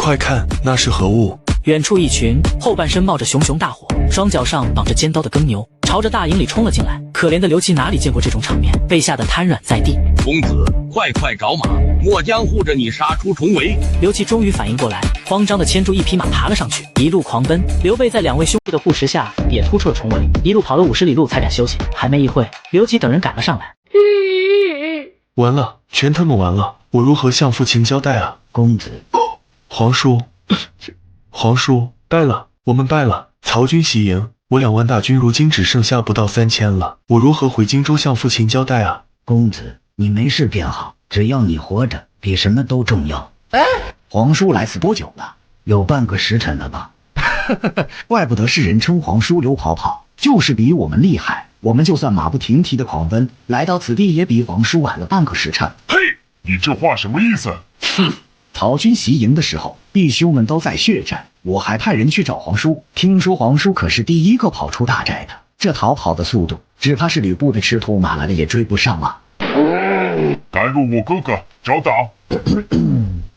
快看，那是何物？远处一群后半身冒着熊熊大火，双脚上绑着尖刀的耕牛，朝着大营里冲了进来。可怜的刘琦哪里见过这种场面，被吓得瘫软在地。公子，快找马，末将护着你杀出重围。刘琦终于反应过来，慌张地牵住一匹马爬了上去，一路狂奔。刘备在2位兄弟的护持下，也突出了重围，一路跑了50里路才敢休息。还没一会，刘琦等人赶了上来。完了，全他妈完了！我如何向父亲交代啊？公子，皇叔，皇叔，败了，我们败了！曹军袭营，我2万大军如今只剩下不到3000了，我如何回荆州向父亲交代啊？公子，你没事便好，只要你活着，比什么都重要。皇叔来此多久了？有半个时辰了吧？怪不得世人称皇叔刘跑跑，就是比我们厉害。我们就算马不停蹄的狂奔，来到此地也比皇叔晚了半个时辰。嘿，你这话什么意思？曹军袭营的时候，弟兄们都在血战，我还派人去找皇叔。听说皇叔可是第一个跑出大寨的，这逃跑的速度，只怕是吕布的赤兔马来了也追不上啊！敢辱我哥哥，找打！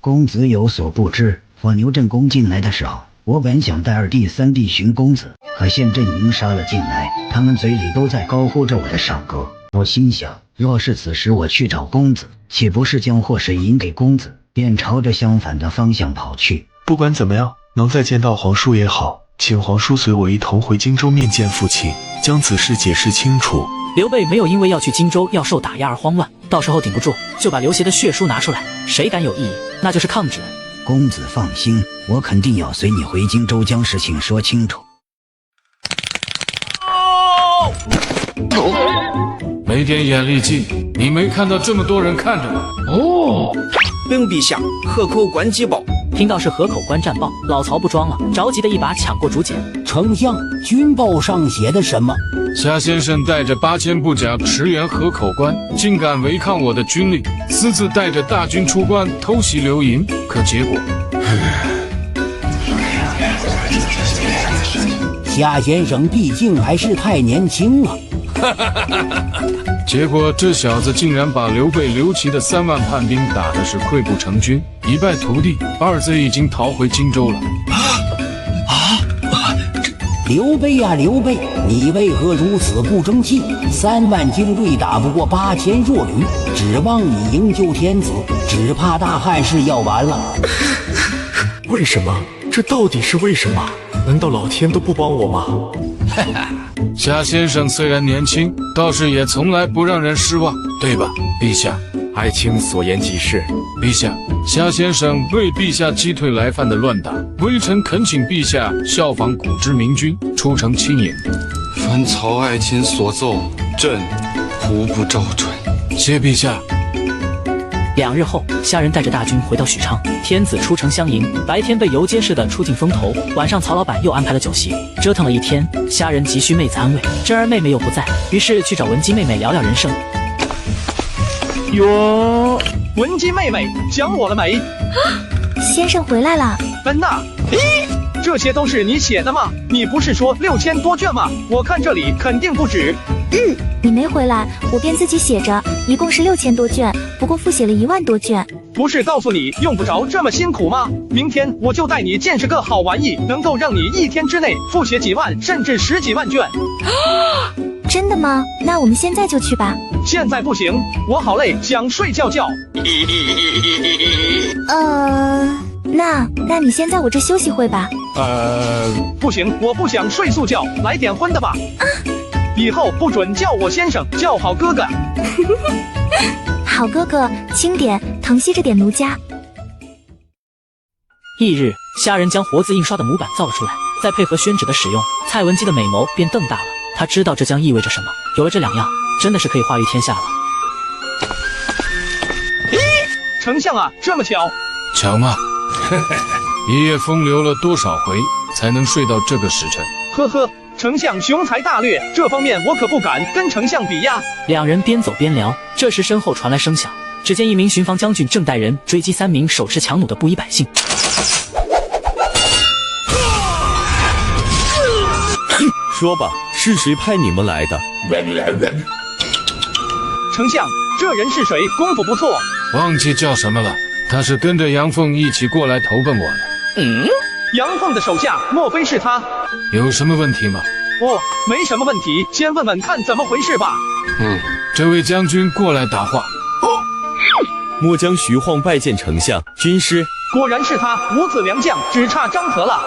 公子有所不知，我牛正公进来的时候，我本想带2弟3弟寻公子，可现阵营杀了进来，他们嘴里都在高呼着我的赏格。我心想，若是此时我去找公子，岂不是将祸水引给公子，便朝着相反的方向跑去。不管怎么样，能再见到皇叔也好，请皇叔随我一同回荆州面见父亲，将此事解释清楚。刘备没有因为要去荆州要受打压而慌乱，到时候顶不住，就把刘协的血书拿出来，谁敢有异议，那就是抗旨。公子放心，我肯定要随你回荆州将事情说清楚。没点眼力劲，你没看到这么多人看着吗？禀陛下，河口关急报。听到是河口关战报，老曹不装了，着急的一把抢过竹简。丞相，军报上写的什么？夏先生带着8000部甲驰援河口关，竟敢违抗我的军令，私自带着大军出关偷袭刘营，可结果……夏先生毕竟还是太年轻了。结果这小子竟然把刘备、刘琦的3万叛兵打的是溃不成军，一败涂地。二贼已经逃回荆州了。刘备呀，刘备，你为何如此不争气？3万精锐打不过8000弱旅，指望你营救天子，只怕大汉事要完了。为什么？这到底是为什么？难道老天都不帮我吗？夏先生虽然年轻，倒是也从来不让人失望，对吧，陛下？爱卿所言极是。陛下，夏先生为陛下击退来犯的乱党，微臣恳请陛下效仿古之明君，出城亲引。凡曹爱卿所奏，朕无不照准。谢陛下。2日后，夏人带着大军回到许昌，天子出城相迎，白天被游街似的出尽风头，晚上曹老板又安排了酒席，折腾了一天。夏人急需妹子安慰，珍儿妹妹又不在，于是去找文姬妹妹聊聊人生。哟，文姬妹妹，想我了没？先生回来了。呐，咦，这些都是你写的吗？你不是说6000多卷吗？我看这里肯定不止。你没回来，我便自己写着，一共是6000多卷，不过复写了1万多卷。不是告诉你用不着这么辛苦吗？明天我就带你见识个好玩意，能够让你1天之内复写几万甚至10几万卷。真的吗？那我们现在就去吧。现在不行，我好累，想睡觉。那你先在我这休息会吧。不行，我不想睡素觉，来点荤的吧。以后不准叫我先生，叫好哥哥。好哥哥，轻点，疼惜着点奴家。翌日，虾人将活字印刷的模板造了出来，再配合宣纸的使用，蔡文姬的美眸便瞪大了。他知道这将意味着什么，有了这2样，真的是可以化育天下了。丞相啊，这么巧？巧吗？一夜风流了多少回，才能睡到这个时辰？呵呵。丞相雄才大略，这方面我可不敢跟丞相比呀。2人边走边聊，这时身后传来声响，只见一名巡防将军正带人追击3名手持强弩的布衣百姓。说吧，是谁派你们来的？丞相，这人是谁？功夫不错。忘记叫什么了，他是跟着杨凤一起过来投奔我的。杨凤的手下，莫非是他？有什么问题吗？哦，没什么问题，先问问看怎么回事吧。这位将军过来答话。末将徐晃拜见丞相、军师。果然是他，五子良将，只差张合了。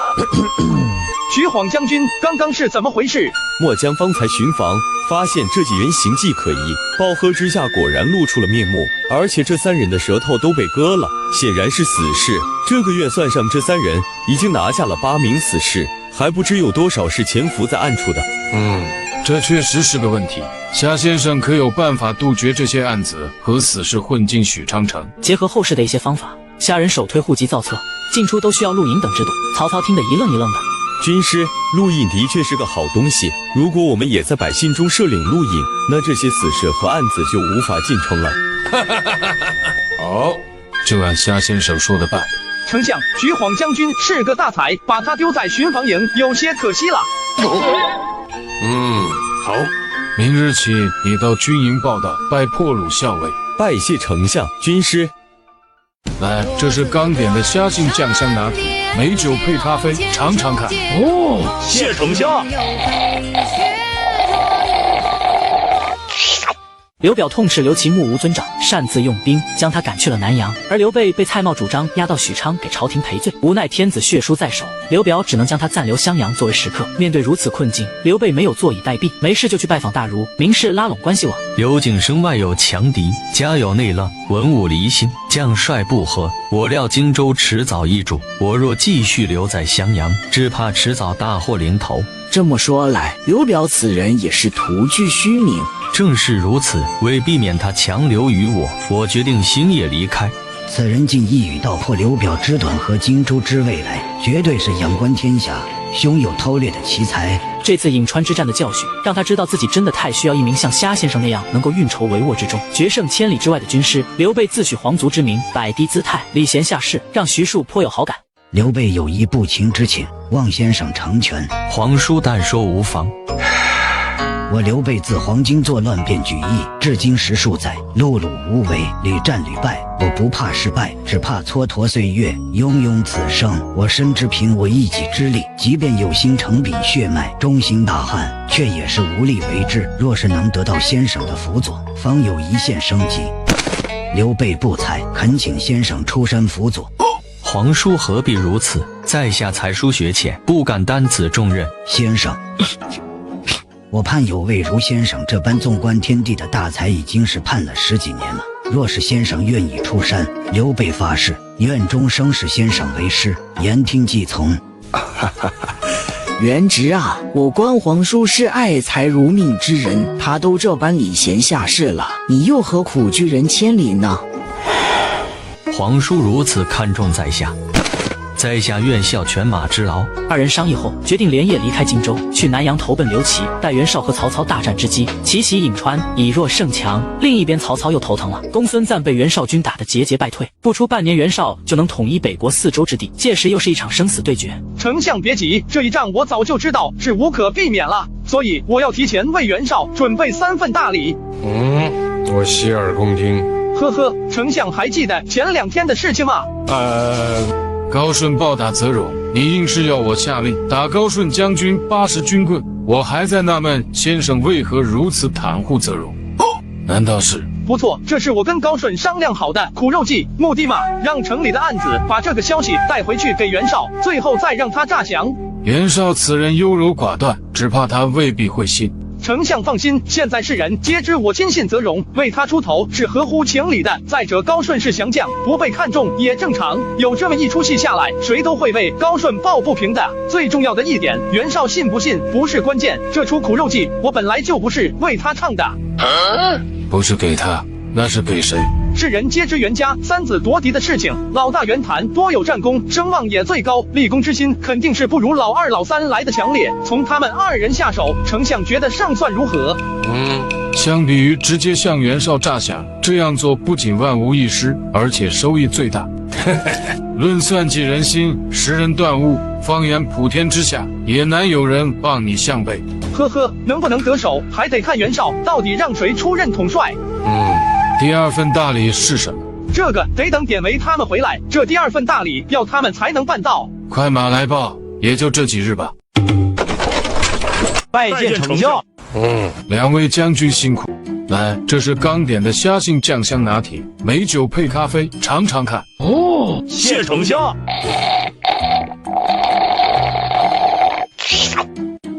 徐晃将军，刚刚是怎么回事？末将方才巡防，发现这几人形迹可疑，暴喝之下果然露出了面目，而且这3人的舌头都被割了，显然是死士。这个月算上这3人，已经拿下了8名死士，还不知有多少是潜伏在暗处的。这确实是个问题。夏先生可有办法杜绝这些案子和死士混进许昌城？结合后世的一些方法，夏人首推户籍造册，进出都需要录影等制度。曹操听得一愣一愣的。军师，录印的确是个好东西。如果我们也在百姓中设领录印，那这些死士和案子就无法进城了。好，就按夏先生说的办。丞相，徐晃将军是个大才，把他丢在巡防营，有些可惜了。好，明日起你到军营报道，拜破虏校尉。拜谢丞相、军师。来，这是刚点的虾杏酱香拿铁，美酒配咖啡，尝尝看。谢丞相。刘表痛斥刘琦目无尊长，擅自用兵将他赶去了南阳，而刘备被蔡瑁主张押到许昌给朝廷赔罪，无奈天子血书在手，刘表只能将他暂留襄阳作为食客。面对如此困境，刘备没有坐以待毙，没事就去拜访大儒，明示拉拢关系网。刘景生外有强敌，家有内乱，文武离心，将帅不和，我料荆州迟早易主，我若继续留在襄阳，只怕迟早大祸临头。这么说来，刘表此人也是徒具虚名。正是如此，为避免他强留于我，我决定星夜离开。此人竟一语道破刘表之短和荆州之未来，绝对是仰观天下，胸有韬略的奇才。这次颍川之战的教训，让他知道自己真的太需要一名像虾先生那样能够运筹帷幄之中，决胜千里之外的军师。刘备自诩皇族之名，摆低姿态，礼贤下士，让徐庶颇有好感。刘备有一不情之请，望先生成全。皇叔但说无妨。我刘备自黄巾作乱便举义，至今10数载，碌碌无为，屡战屡败。我不怕失败，只怕蹉跎岁月，庸庸此生。我深知凭我一己之力，即便有心承秉血脉，中兴大汉，却也是无力为之。若是能得到先生的辅佐，方有一线生机。刘备不才，恳请先生出山辅佐。皇叔何必如此？在下才疏学浅，不敢担此重任。先生，我盼有位如先生这般纵观天地的大才，已经是盼了10几年了。若是先生愿意出山，刘备发誓愿终生视先生为师，言听计从。元直啊，我关皇叔是爱才如命之人，他都这般礼贤下士了，你又何苦拒人千里呢？皇叔如此看重在下，在下愿效犬马之劳。二人商议后，决定连夜离开荆州，去南阳投奔刘琦。待袁绍和曹操大战之机，奇袭颍川，以弱胜强。另一边，曹操又头疼了，公孙瓒被袁绍军打得节节败退，不出半年，袁绍就能统一北国4州之地。届时又是一场生死对决。丞相别急，这一仗我早就知道是无可避免了，所以我要提前为袁绍准备3份大礼。我洗耳恭听。呵呵，丞相还记得前2天的事情吗？高顺暴打泽荣，你硬是要我下令打高顺将军80军棍，我还在纳闷先生为何如此袒护泽荣。难道是？不错，这是我跟高顺商量好的苦肉计，目的嘛，让城里的暗子把这个消息带回去给袁绍，最后再让他诈降。袁绍此人优柔寡断，只怕他未必会信。丞相放心，现在世人皆知我亲信泽荣，为他出头是合乎情理的。再者，高顺是降将，不被看中也正常。有这么一出戏下来，谁都会为高顺抱不平的。最重要的一点，袁绍信不信不是关键，这出苦肉计我本来就不是为他唱的。不是给他，那是给谁？世人皆知袁家3子夺嫡的事情，老大袁谭多有战功，声望也最高，立功之心肯定是不如老2、老3来的强烈。从他们2人下手，丞相觉得胜算如何？相比于直接向袁绍诈降，这样做不仅万无一失，而且收益最大。论算计人心，识人断物，方圆普天之下，也难有人望你项背。呵呵，能不能得手，还得看袁绍到底让谁出任统帅。第2份大礼是什么？这个得等典韦他们回来，这第2份大礼要他们才能办到。快马来报，也就这几日吧。拜见丞相。两位将军辛苦。来，这是刚点的虾杏酱香拿铁，美酒配咖啡，尝尝看。谢丞相。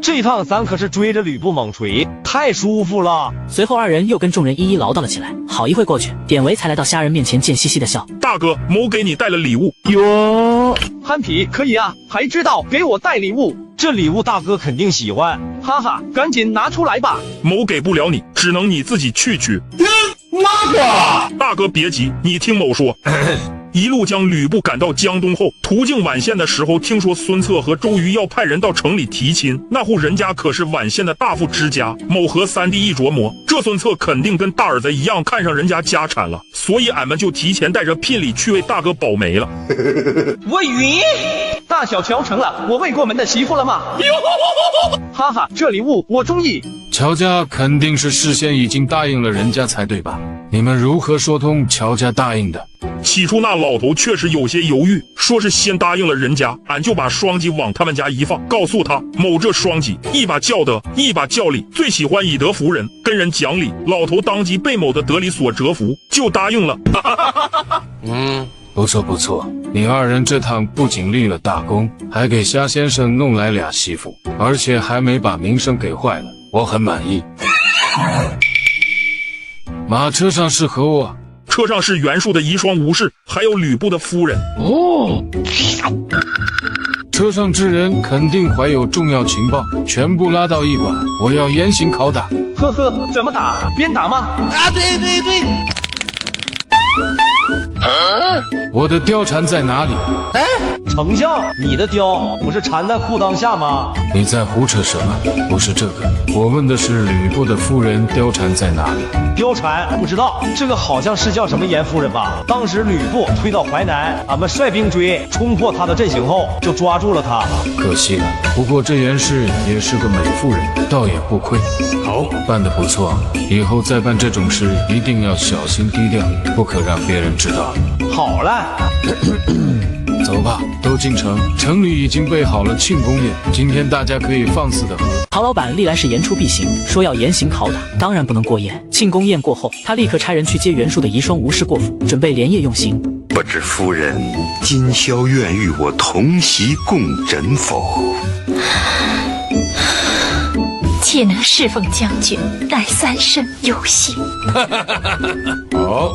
这一趟咱可是追着吕布猛锤，太舒服了。随后二人又跟众人一一唠叨了起来。好一会过去，典韦才来到虾仁面前，贱兮兮的笑：“大哥，某给你带了礼物哟。”憨皮可以啊，还知道给我带礼物，这礼物大哥肯定喜欢，哈哈，赶紧拿出来吧。某给不了你，只能你自己去取。妈的！大哥别急，你听某说。一路将吕布赶到江东后，途经宛县的时候，听说孙策和周瑜要派人到城里提亲，那户人家可是宛县的大富之家。某和三弟一琢磨，这孙策肯定跟大儿子一样看上人家家产了，所以俺们就提前带着聘礼去为大哥保媒了。我晕！大小乔成了，我未过门的媳妇了吗？哈哈，这礼物我中意。乔家肯定是事先已经答应了人家才对吧？你们如何说通乔家答应的？起初那老头确实有些犹豫，说是先答应了人家，俺就把双戟往他们家一放，告诉他某这双戟一把叫得，一把叫理，最喜欢以德服人，跟人讲理。老头当即被某的得理所折服，就答应了。不错不错，你二人这趟不仅立了大功，还给虾先生弄来俩媳妇，而且还没把名声给坏了，我很满意。马车上是何物啊？车上是袁术的遗孀吴氏，还有吕布的夫人。车上之人肯定怀有重要情报，全部拉到驿馆，我要严刑拷打。呵呵，怎么打？鞭打吗？啊，对对对。我的貂蝉在哪里？哎，丞相，你的貂不是缠在裤裆下吗？你在胡扯什么？不是这个，我问的是吕布的夫人貂蝉在哪里？貂蝉不知道，这个好像是叫什么严夫人吧？当时吕布推到淮南，俺们率兵追，冲破他的阵型后，就抓住了他。可惜了，不过这袁氏也是个美妇人，倒也不亏。好，办得不错，以后再办这种事一定要小心低调，不可让别人知道。好了。走吧，都进城，城里已经备好了庆功宴，今天大家可以放肆的喝。陶老板历来是言出必行，说要严刑拷打，当然不能过夜。庆功宴过后，他立刻差人去接袁术的遗孀吴氏过府，准备连夜用刑。不知夫人今宵愿与我同席共枕否？妾能侍奉将军，待三生有幸。好。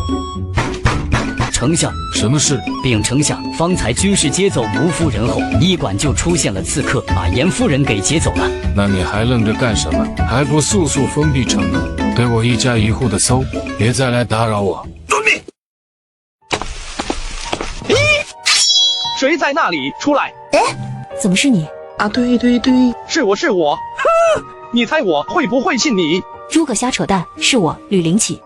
丞相，什么事？禀丞相，方才军士接走吴夫人后，驿馆就出现了刺客，把严夫人给劫走了。那你还愣着干什么？还不速速封闭城呢？给我一家一户的搜，别再来打扰我。遵命。谁在那里？出来！哎，怎么是你啊？对对对，是我是我。你猜我会不会信你？诸葛瞎扯淡，是我吕灵启。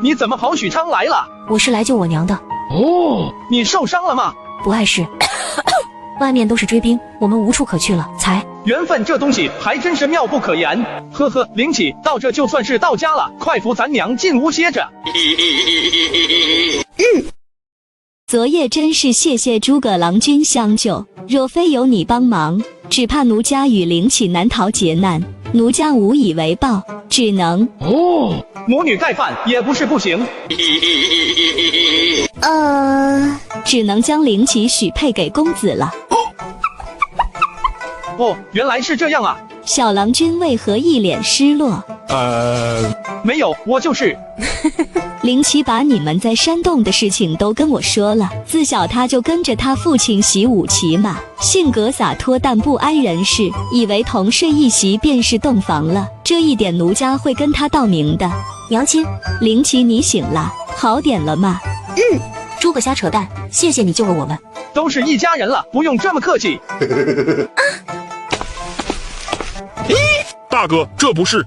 你怎么跑许昌来了？我是来救我娘的。哦，你受伤了吗？不碍事。外面都是追兵，我们无处可去了，才……缘分这东西还真是妙不可言。呵呵，灵启，到这就算是到家了，快扶咱娘进屋歇着。昨夜真是谢谢诸葛郎君相救，若非有你帮忙，只怕奴家与灵启难逃劫难，奴家无以为报，只能……母女盖饭也不是不行。只能将灵启许配给公子了。哦，原来是这样啊！小郎君为何一脸失落？没有，我就是。灵启把你们在山洞的事情都跟我说了，自小他就跟着他父亲习武骑马，性格洒脱但不谙人事，以为同睡一席便是洞房了，这一点奴家会跟他道明的。娘亲，灵启你醒了，好点了吗？诸葛瞎扯淡，谢谢你救了我们。都是一家人了，不用这么客气。大哥，这不是……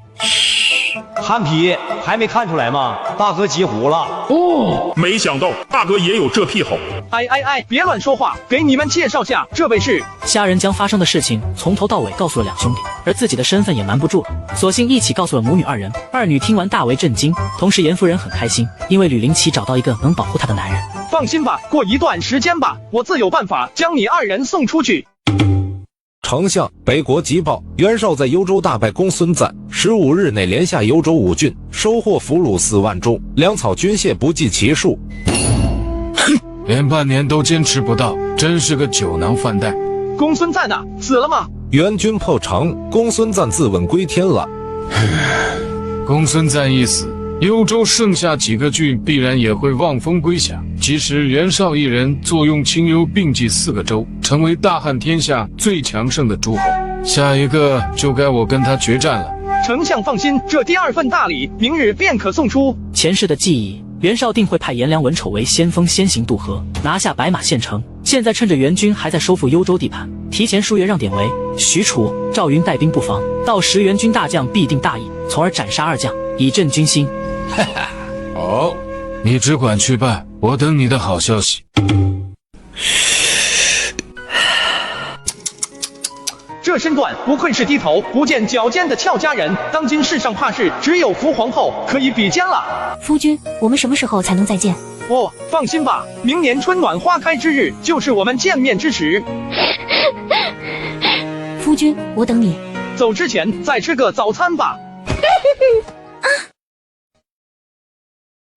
憨皮还没看出来吗？大哥急糊了。哦，没想到大哥也有这癖好。哎，别乱说话，给你们介绍下，这位是……虾仁将发生的事情从头到尾告诉了两兄弟，而自己的身份也瞒不住了，索性一起告诉了母女二人。二女听完大为震惊，同时严夫人很开心，因为吕灵启找到一个能保护她的男人。放心吧，过一段时间吧，我自有办法将你二人送出去。丞相，北国急报，袁绍在幽州大败公孙瓒，15日内连下幽州5郡，收获俘虏4万众，粮草军械不计其数。连半年都坚持不到，真是个酒囊饭袋。公孙瓒啊，死了吗？援军破城，公孙瓒自刎归天了。公孙瓒一死，幽州剩下几个郡必然也会望风归降。即使袁绍一人坐拥青幽并济4个州，成为大汉天下最强盛的诸侯，下一个就该我跟他决战了。丞相放心，这第2份大礼明日便可送出。前世的记忆，袁绍定会派颜良、文丑为先锋先行渡河，拿下白马县城。现在趁着袁军还在收复幽州地盘，提前数月让典韦、许褚、赵云带兵布防，到时袁军大将必定大意，从而斩杀2将，以振军心。哈哈，好，你只管去办，我等你的好消息。这身段不愧是低头不见脚尖的俏佳人，当今世上怕是只有伏皇后可以比肩了。夫君，我们什么时候才能再见？哦，放心吧，明年春暖花开之日就是我们见面之时。夫君，我等你。走之前再吃个早餐吧。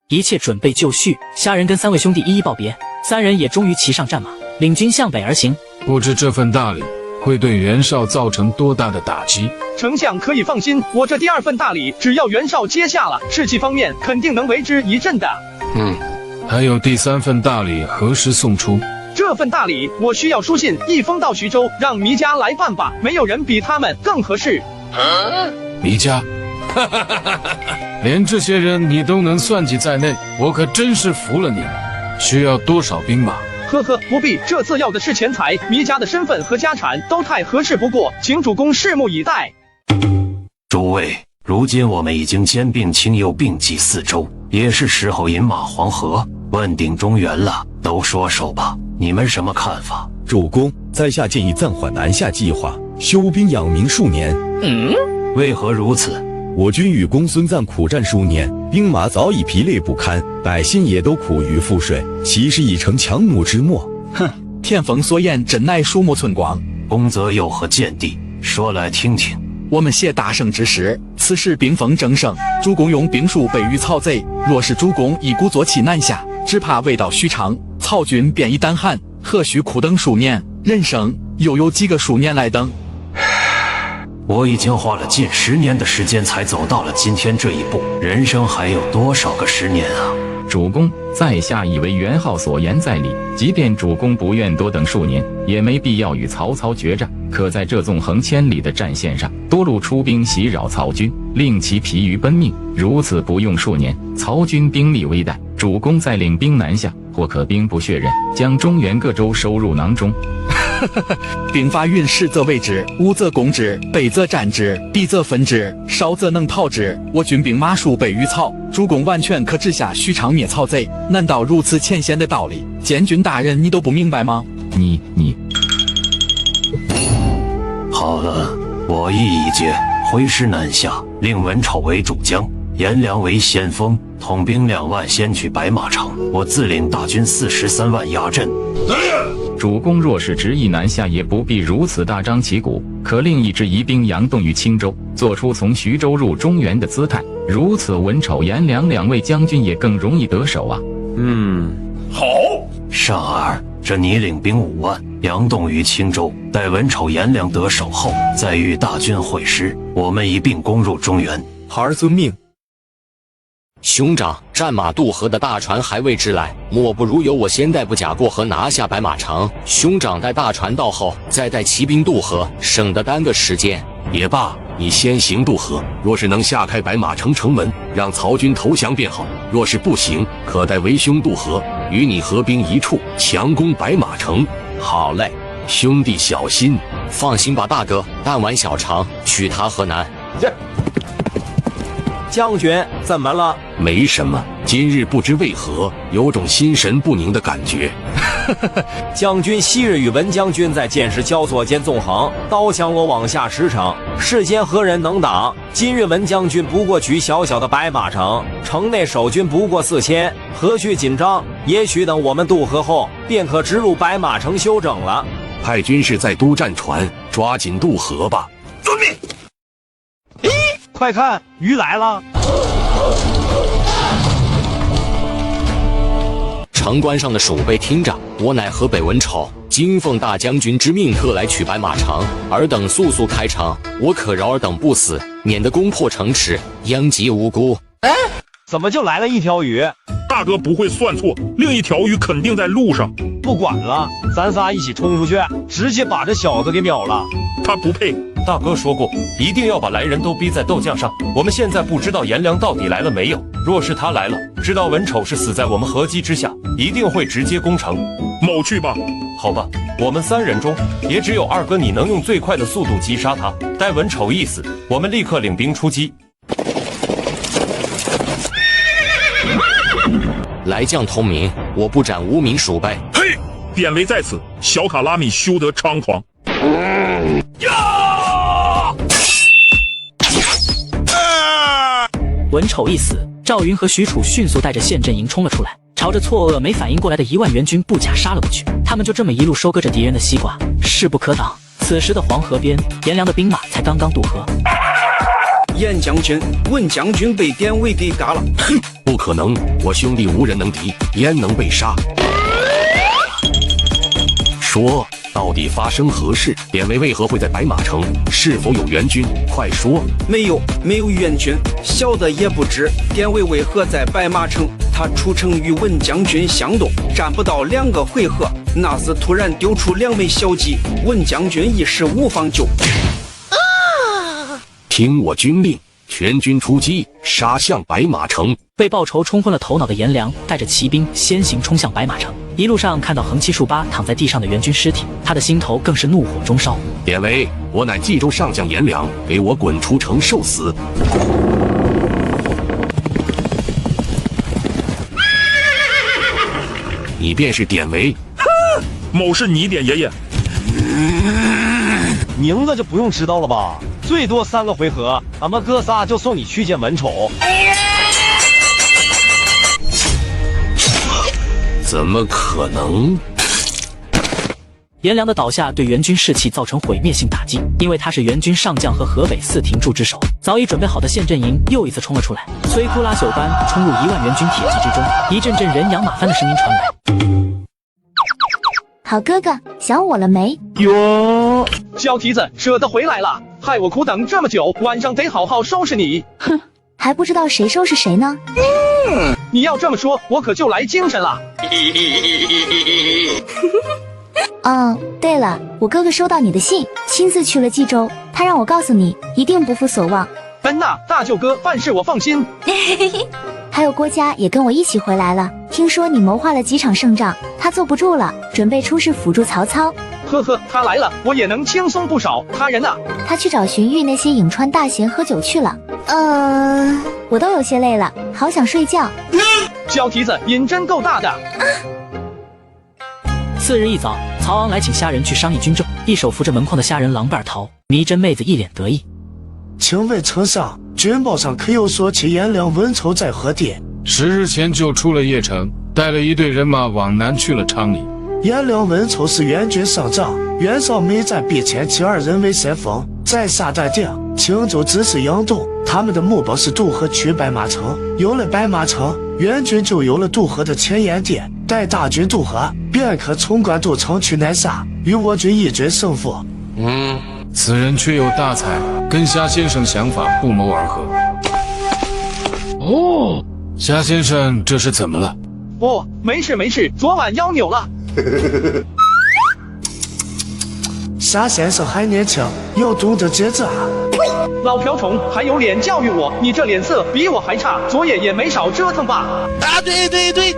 一切准备就绪，虾仁跟3位兄弟一一告别，3人也终于骑上战马，领军向北而行。不知这份大礼会对袁绍造成多大的打击？丞相可以放心，我这第2份大礼，只要袁绍接下了，士气方面肯定能为之一振的。还有第3份大礼何时送出？这份大礼我需要书信一封到徐州，让糜家来办吧，没有人比他们更合适。糜家？连这些人你都能算计在内，我可真是服了你了。需要多少兵马？呵呵，不必，这次要的是钱财，糜家的身份和家产都太合适不过，请主公拭目以待。诸位，如今我们已经兼并青幽并济4州，也是时候饮马黄河，问鼎中原了，都说说吧，你们什么看法？主公，在下建议暂缓南下计划，休兵养民数年。为何如此？我军与公孙瓒苦战数年，兵马早已疲累不堪，百姓也都苦于赋税，其实已成强弩之末。哼，天风所言真乃鼠目寸光。公则有何见地？说来听听。我们谢大圣之时，此时兵锋正盛，主公用兵数北于曹贼，若是主公一鼓作气南下，只怕未到许昌，曹军便已胆寒，何须苦等数年？人生又有几个数年来等？我已经花了近10年的时间才走到了今天这一步，人生还有多少个10年啊？主公，在下以为袁浩所言在理，即便主公不愿多等数年，也没必要与曹操决战，可在这纵横千里的战线上多路出兵袭扰曹军，令其疲于奔命，如此不用数年，曹军兵力危殆，主公再领兵南下，或可兵不血刃，将中原各州收入囊中。兵法云：实则为之，武则攻之，北则战之，敌则分之，少则能逃之。我军兵马数倍于曹，主公完全可直下许昌灭曹贼。难道如此浅显的道理，监军大人你都不明白吗？你好了，我意已决，挥师南下，令文丑为主将，颜良为先锋，统兵2万，先取白马城。我自领大军43万压阵。主公若是执意南下，也不必如此大张旗鼓，可令一支疑兵佯动于青州，做出从徐州入中原的姿态，如此文丑、颜良2位将军也更容易得手啊。好。尚儿，这你领兵5万，佯动于青州，待文丑、颜良得手后，再与大军会师，我们一并攻入中原。孩儿遵命。兄长，战马渡河的大船还未至来，莫不如由我先带部甲过河拿下白马城，兄长待大船到后再带骑兵渡河，省得耽搁时间。也罢，你先行渡河，若是能下开白马城城门，让曹军投降便好；若是不行，可带为兄渡河，与你合兵一处，强攻白马城。好嘞，兄弟小心。放心吧，大哥，弹丸小长，取他河南。将军，怎么了？没什么，今日不知为何有种心神不宁的感觉。将军昔日与文将军在剑石交错间纵横，刀枪罗网下驰骋，世间何人能挡？今日文将军不过取小小的白马城，城内守军不过4000，何须紧张？也许等我们渡河后，便可直入白马城休整了。派军士在督战船，抓紧渡河吧。遵命。快看，鱼来了！城关上的守备听着，我乃河北文丑，今奉大将军之命，特来取白马城。尔等速速开城，我可饶尔等不死，免得攻破城池，殃及无辜。怎么就来了一条鱼？大哥不会算错，另一条鱼肯定在路上。不管了，咱仨一起冲出去，直接把这小子给秒了。他不配。大哥说过，一定要把来人都逼在斗将上。我们现在不知道颜良到底来了没有，若是他来了，知道文丑是死在我们合击之下，一定会直接攻城。某去吧。好吧，我们3人中，也只有二哥你能用最快的速度击杀他。待文丑一死，我们立刻领兵出击。来将通明，我不斩无名鼠辈。嘿，典韦在此，小卡拉米休得猖狂。文丑一死，赵云和许褚迅速带着县阵营冲了出来，朝着错愕没反应过来的1万援军不假杀了过去。他们就这么一路收割着敌人的西瓜，势不可挡。此时的黄河边，颜良的兵马才刚刚渡河。颜将军、文将军被典韦给嘎了。哼，不可能，我兄弟无人能敌，焉能被杀？说，到底发生何事？典韦为何会在白马城？是否有援军？快说！没有援军，小的也不知典韦为何在白马城。他出城与文将军相斗，战不到2个回合，那厮突然丢出2枚小戟，文将军一时无方救。听我军令，全军出击，杀向白马城。被报仇冲昏了头脑的颜良带着骑兵先行冲向白马城，一路上看到横七竖八躺在地上的援军尸体，他的心头更是怒火中烧。典韦，我乃冀州上将颜良，给我滚出城受死！你便是典韦？某是你典爷爷。名字就不用知道了吧？最多3个回合，俺们哥仨就送你去见文丑。怎么可能？颜良的倒下对援军士气造成毁灭性打击，因为他是援军上将和河北4亭柱之首。早已准备好的县阵营又一次冲了出来，摧枯拉朽般冲入1万援军铁骑之中，一阵阵人仰马翻的声音传来。好哥哥，想我了没？哟，小蹄子舍得回来了，害我苦等这么久，晚上得好好收拾你。哼，还不知道谁收拾谁呢。你要这么说，我可就来精神了。哦，对了，我哥哥收到你的信，亲自去了冀州，他让我告诉你，一定不负所望。呐，大舅哥办事我放心。还有郭嘉也跟我一起回来了，听说你谋划了几场胜仗，他坐不住了，准备出师辅助曹操。呵呵，他来了，我也能轻松不少。他人呢？他去找荀彧那些颍川大贤喝酒去了。我都有些累了，好想睡觉。小蹄子瘾真够大的。次日一早，曹昂来请虾仁去商议军政，一手扶着门框的虾仁狼狈而逃。迷真妹子一脸得意。请问丞相，军报上可有说起颜良、文丑在何地？10日前就出了邺城，带了一队人马往南去了昌黎。颜良、文丑是援军上将，袁绍每战必遣其2人为先锋，在下待定。青州只是佯动，他们的目标是渡河取白马城。有了白马城，援军就有了渡河的前沿地，待大军渡河，便可从关渡城去南下，与我军一决胜负。此人却有大才，跟夏先生想法不谋而合。夏先生这是怎么了？没事，昨晚腰扭了。夏先生还年轻，要懂得节制啊！老瓢虫还有脸教育我？你这脸色比我还差，昨夜也没少折腾吧？对，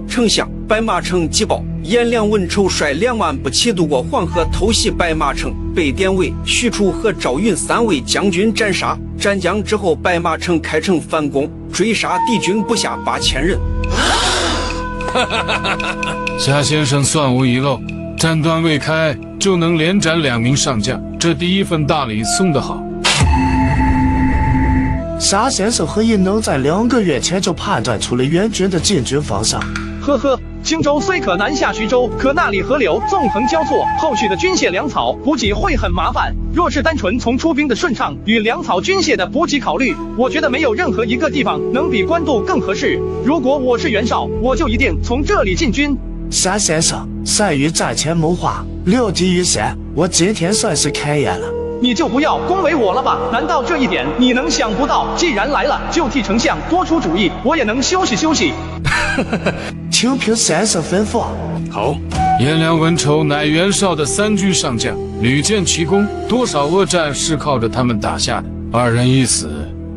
丞相，白马城急报，颜良、文丑率2万步骑渡过黄河，偷袭白马城，被典韦、许褚和赵云3位将军斩杀。斩将之后，白马城开城反攻，追杀敌军不下8000人。夏先生算无遗漏，战端未开就能连斩2名上将，这第一份大礼送得好。夏先生何以能在2个月前就判断出了援军的进军方向？呵呵，荆州虽可南下徐州，可那里河流纵横交错，后续的军械粮草补给会很麻烦。若是单纯从出兵的顺畅与粮草军械的补给考虑，我觉得没有任何一个地方能比官渡更合适。如果我是袁绍，我就一定从这里进军。夏先生善于战前谋划，料敌于先，我今天算是开眼了。你就不要恭维我了吧？难道这一点你能想不到？既然来了，就替丞相多出主意，我也能休息休息。请凭先生吩咐。好，颜良、文丑乃袁绍的3军上将，屡建奇功，多少恶战是靠着他们打下的。2人一死，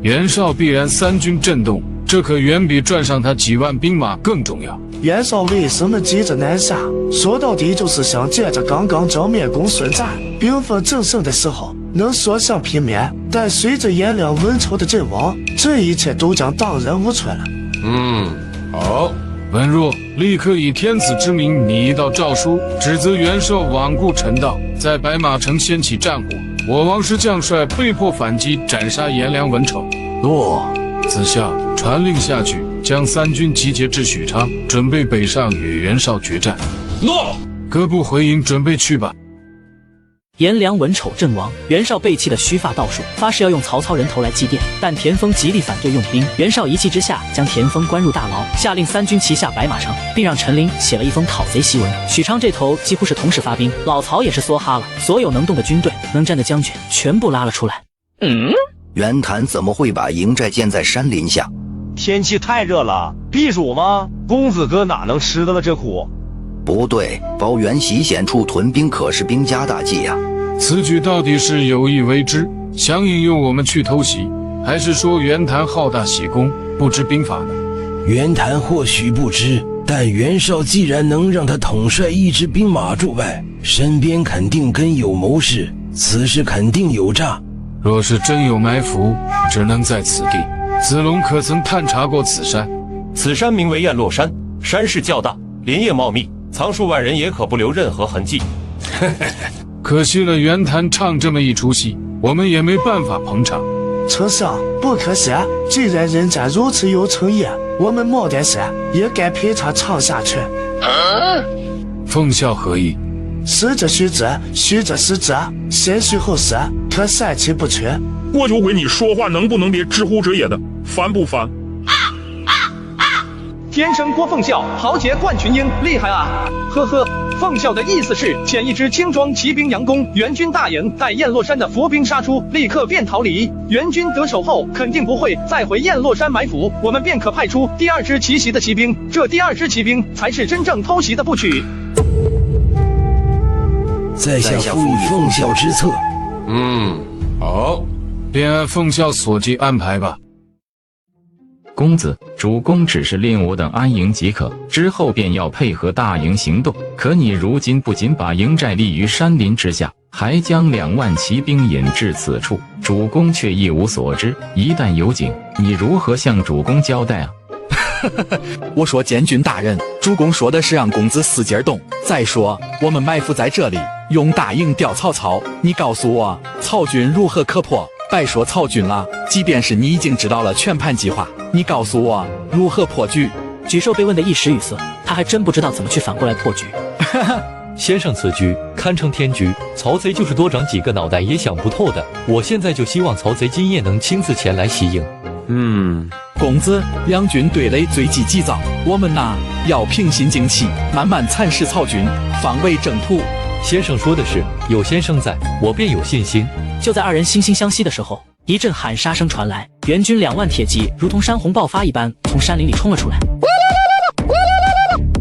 袁绍必然3军震动，这可远比赚上他几万兵马更重要。袁绍为什么急着南下？说到底就是想借着刚刚正面攻孙瓒，兵锋正盛的时候能所向披靡。但随着颜良、文丑的阵亡，这一切都将荡然无存了。好，文若立刻以天子之名拟一道诏书，指责袁绍罔顾臣道，在白马城掀起战火。我王师将帅被迫反击，斩杀颜良、文丑。诺。子孝传令下去，将3军集结至许昌，准备北上与袁绍决战。诺。各部回营，准备去吧。颜良、文丑阵亡，袁绍被气得须发倒竖，发誓要用曹操人头来祭奠。但田丰极力反对用兵，袁绍一气之下将田丰关入大牢，下令3军齐下白马城，并让陈琳写了一封讨贼檄文。许昌这头几乎是同时发兵，老曹也是梭哈了，所有能动的军队、能战的将军全部拉了出来。袁谭怎么会把营寨建在山林下？天气太热了，避暑吗？公子哥哪能吃得了这苦？不对，包原袭险处屯兵可是兵家大忌呀。此举到底是有意为之，想引诱我们去偷袭，还是说袁谭好大喜功，不知兵法呢？袁谭或许不知，但袁绍既然能让他统帅一支兵马驻外，身边肯定跟有谋士，此事肯定有诈。若是真有埋伏，只能在此地。子龙可曾探查过此山？此山名为雁落山，山势较大，林叶茂密，藏数万人也可不留任何痕迹。可惜了袁谭唱这么一出戏，我们也没办法捧场。丞相不可惜，既然人家如此有诚意，我们冒点山也该陪他唱下去。奉孝何意？实者虚之，虚者实之，先虚后实，可善其不全。我就回你说话能不能别知乎者也的，烦不烦？天生郭奉孝，豪杰冠群英，厉害啊！呵呵，奉孝的意思是遣一支轻装骑兵佯攻援军大营，待雁落山的伏兵杀出，立刻便逃离。援军得手后，肯定不会再回雁落山埋伏，我们便可派出第2支奇袭的骑兵，这第2支骑兵才是真正偷袭的部曲。在下附以奉孝之策。好，便按奉孝所计安排吧。公子，主公只是令我等安营即可，之后便要配合大营行动。可你如今不仅把营寨立于山林之下，还将2万骑兵引至此处，主公却一无所知。一旦有警，你如何向主公交代啊？我说监军大人，主公说的是让公子死劲动。再说我们埋伏在这里，用大营吊曹操，你告诉我曹军如何可破？别说曹军了，即便是你已经知道了全盘计划，你告诉我如何破局？沮授被问得一时语塞，他还真不知道怎么去反过来破局。先生，此局堪称天局，曹贼就是多长几个脑袋也想不透的。我现在就希望曹贼今夜能亲自前来袭营。公子，两军对垒最急急躁，我们呐要平心静气，慢慢蚕食曹军，方为正途。先生说的是，有先生在，我便有信心。就在2人惺惺相惜的时候，一阵喊杀声传来，援军2万铁骑如同山洪爆发一般从山林里冲了出来。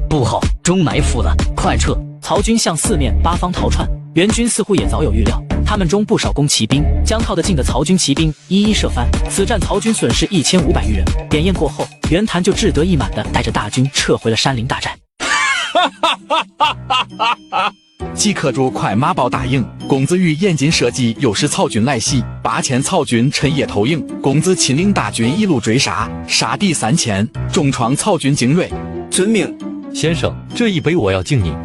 不好，中埋伏了，快撤！曹军向4面8方逃窜，援军似乎也早有预料，他们中不少弓骑兵将靠得近的曹军骑兵一一射翻。此战曹军损失1500余人。点烟过后，袁谭就志得意满地带着大军撤回了山林大寨。即刻主快马报答应，公子与严禁射击，又使曹军来袭，8000曹军趁夜投营，公子亲领大军一路追杀，杀敌3000，重创曹军精锐。遵命。先生，这一杯我要敬你。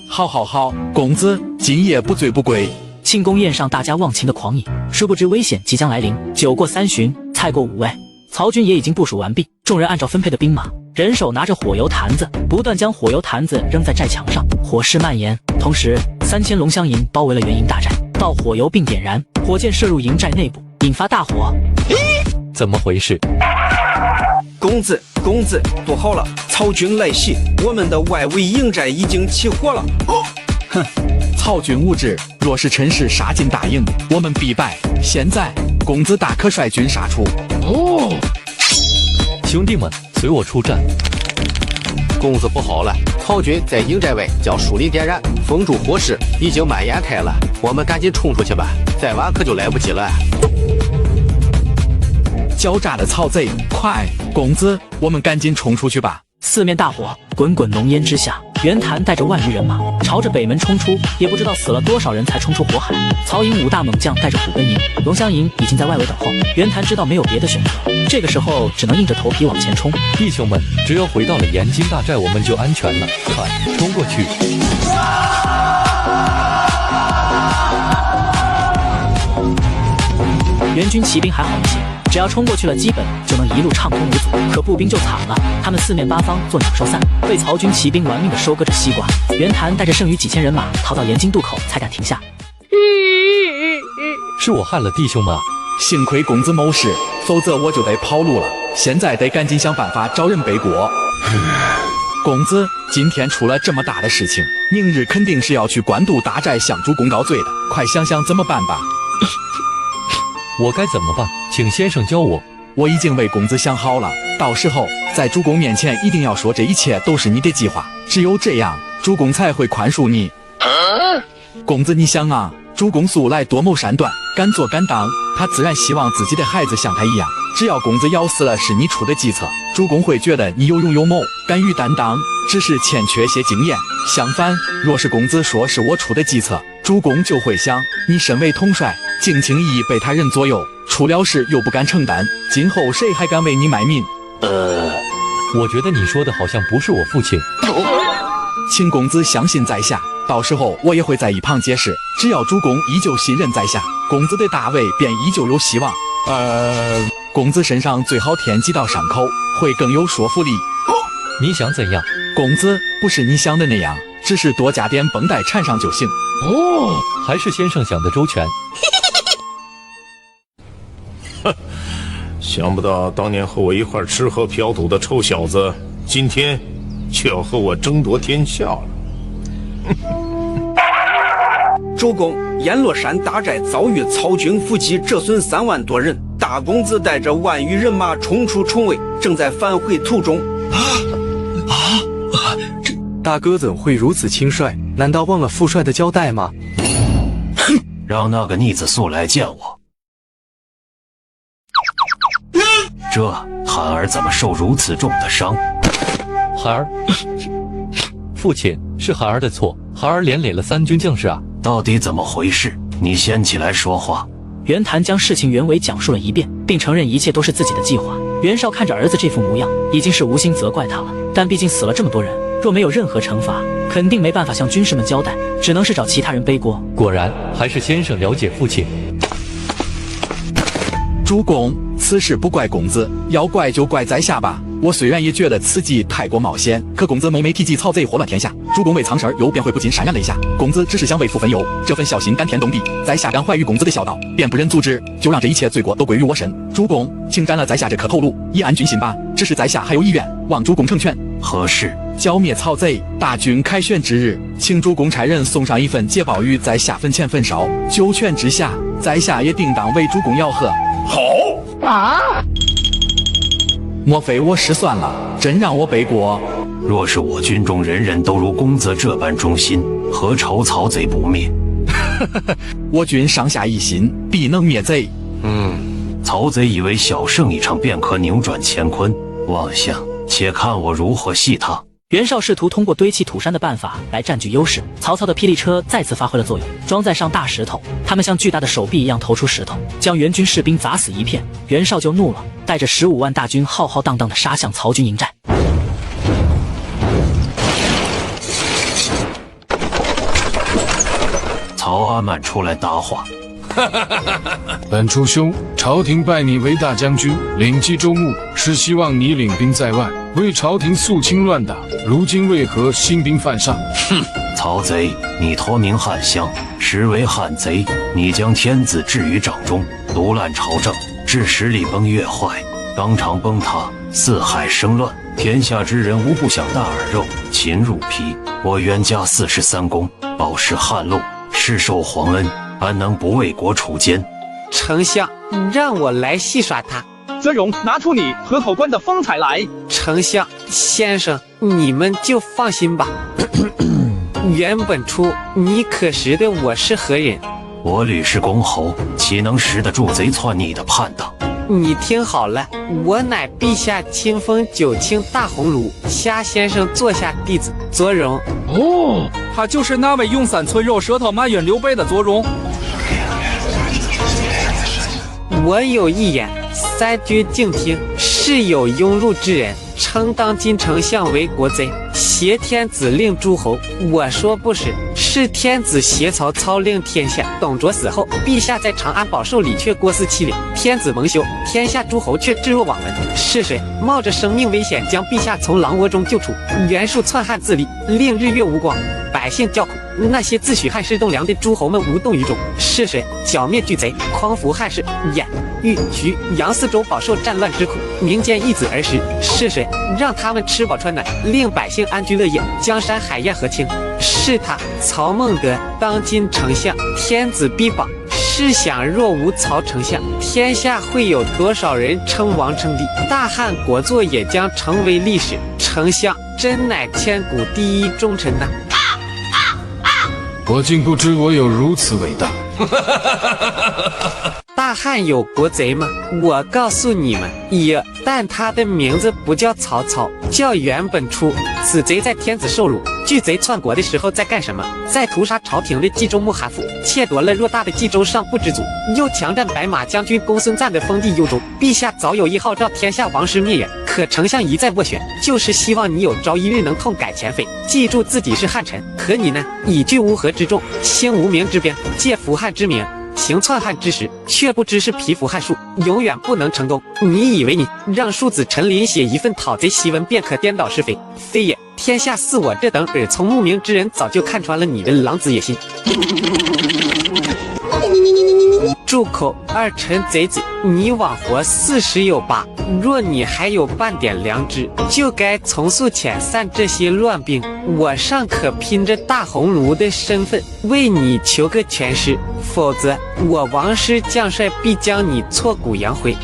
好，公子今夜不醉不归。庆功宴上大家忘情的狂饮，殊不知危险即将来临。酒过3巡，菜过5味，曹军也已经部署完毕，众人按照分配的兵马，人手拿着火油坛子，不断将火油坛子扔在寨墙上，火势蔓延。同时，3000龙香营包围了援营大寨，倒火油并点燃，火箭射入营寨内部，引发大火。怎么回事？公子，不好了，曹军来袭，我们的外围营寨已经起火了。哼，曹军无知，若是趁势杀进大营，我们必败。现在，公子大可率军杀出。兄弟们，随我出战。公子不好了，曹军在营寨外将树林点燃，封住火势，已经蔓延开了。我们赶紧冲出去吧，再晚可就来不及了。狡诈的曹贼，快！公子，我们赶紧冲出去吧！四面大火，滚滚浓烟之下，袁谭带着万余人马朝着北门冲出，也不知道死了多少人才冲出火海。曹营5大猛将带着虎贲营、龙香营已经在外围等候。袁谭知道没有别的选择，这个时候只能硬着头皮往前冲。弟兄们，只要回到了延津大寨，我们就安全了。快，冲过去！援军骑兵还好一些，只要冲过去了，基本就能一路畅通无阻。可步兵就惨了，他们四面八方做鸟兽散，被曹军骑兵玩命地收割着西瓜。袁谭带着剩余几千人马逃到延津渡口，才敢停下。是我害了弟兄们啊！幸亏公子谋士，否则我就得跑路了。现在得赶紧想办法找人背锅。公子，今天出了这么大的事情，明日肯定是要去官渡大寨向主公告罪的，快想想怎么办吧。我该怎么办？请先生教我。我已经为公子想好了，到时候在主公面前一定要说这一切都是你的计划，只有这样，主公才会宽恕你。公子，你想啊，主公素来多谋善断，敢做敢当，他自然希望自己的孩子像他一样。只要公子咬死了是你出的计策，主公会觉得你有勇有谋，敢于担当，只是欠缺些经验。相反，若是公子说是我出的计策，主公就会想，你身为统帅，竟轻易被他人左右，出了事又不敢承担，今后谁还敢为你卖命？我觉得你说的好像不是我父亲。请公子相信在下，到时候我也会在一旁解释。只要主公依旧信任在下，公子的大位便依旧有希望。公子身上最好添几道伤口，会更有说服力。你想怎样？公子，不是你想的那样，只是多加点绷带缠上就行。还是先生想的周全。想不到当年和我一块吃喝嫖赌的臭小子，今天却要和我争夺天下了。主公，阎罗山大寨遭遇曹军伏击，折损3万多人。大公子带着万余人马冲出重围，正在返回途中。大哥怎会如此轻率？难道忘了父帅的交代吗？哼！让那个逆子速来见我。这韩儿怎么受如此重的伤？韩儿，父亲，是韩儿的错，韩儿连累了3军将士啊！到底怎么回事？你先起来说话。袁谭将事情原委讲述了一遍，并承认一切都是自己的计划。袁绍看着儿子这副模样，已经是无心责怪他了，但毕竟死了这么多人，若没有任何惩罚，肯定没办法向军士们交代，只能是找其他人背锅。果然，还是先生了解父亲。主公，此事不怪公子，要怪就怪在下吧。我虽然也觉得此计太过冒险，可公子谋媒提及曹贼祸乱天下，主公为藏身又便会不禁潸然泪下。公子只是想为父分忧，这份孝心感天动地，在下感怀于公子的孝道，便不忍阻止，就让这一切罪过都归于我身。主公，请斩了在下这颗头颅，以安军心吧。只是在下还有遗愿，望主公成全。何事？剿灭曹贼，大军凯旋之日，请主公差人送上一份捷报于在下坟前焚烧，九泉之下，在下也定当为主公吆喝。好啊！莫非我失算了，真让我背锅？若是我军中人人都如公子这般忠心，何愁曹贼不灭？我军上下一心，必能灭贼。曹贼以为小胜一场便可扭转乾坤，妄想，且看我如何戏他。袁绍试图通过堆砌土山的办法来占据优势，曹操的霹雳车再次发挥了作用，装载上大石头，他们像巨大的手臂一样投出石头，将援军士兵砸死一片。袁绍就怒了，带着15万大军浩浩荡荡地杀向曹军营寨。曹阿满出来搭话。本初兄，朝廷拜你为大将军，领冀州牧，是希望你领兵在外，为朝廷肃清乱党。如今为何兴兵犯上？哼，曹贼，你托名汉相，实为汉贼。你将天子置于掌中，独揽朝政，致使礼崩乐坏，纲常崩塌，四海生乱。天下之人无不想大耳肉，擒入皮。我袁家43公，保持汉禄，世受皇恩，安能不为国除奸？丞相，让我来戏耍他。泽荣，拿出你河口关的风采来。丞相，先生，你们就放心吧。袁本初，你可识得我是何人？我吕氏公侯，岂能识得住贼篡逆的叛党？你听好了，我乃陛下亲封九卿大鸿胪夏先生座下弟子左荣。哦，他就是那位用3寸肉舌头埋怨刘备的左荣。我有一言，三军静听。是有庸碌之人，称当今丞相为国贼，挟天子令诸侯。我说不是，是天子挟曹操令天下。董卓死后，陛下在长安饱受礼却过4欺凌，天子蒙羞，天下诸侯却置若罔闻。是谁冒着生命危险将陛下从狼窝中救出？袁术篡汉自立，令日月无光，百姓叫苦。那些自诩汉室栋梁的诸侯们无动于衷。是谁剿灭巨贼，匡扶汉室？兖、豫、徐、杨4州饱受战乱之苦，民间一子而食。是谁让他们吃饱穿暖，令百姓安居乐业，江山海晏和清？是他曹孟德，当今丞相，天子必保。试想，若无曹丞相，天下会有多少人称王称帝？大汉国祚也将成为历史。丞相真乃千古第一忠臣呐！我竟不知我有如此伟大。大汉有国贼吗？我告诉你们，有，但他的名字不叫曹操，叫袁本初。此贼在天子受辱，巨贼篡国的时候在干什么？在屠杀朝廷的冀州牧韩馥，窃夺了偌大的冀州尚不知足，又强占白马将军公孙瓒的封地幽州。陛下早有意号召天下王室灭元，可丞相一再斡旋，就是希望你有朝一日能痛改前非，记住自己是汉臣。可你呢，以居乌合之众，兴无名之兵，借扶汉之名，行篡汉之实，却不知是蚍蜉撼树，永远不能成功。你以为你让庶子陈琳写一份讨贼檄文便可颠倒是非？非也，天下似我这等耳聪目明之人早就看穿了你的狼子野心。住口！二臣贼子，你枉活40有8。若你还有半点良知，就该从速遣散这些乱兵。我尚可拼着大鸿胪的身份为你求个全尸，否则我王师将帅必将你挫骨扬灰。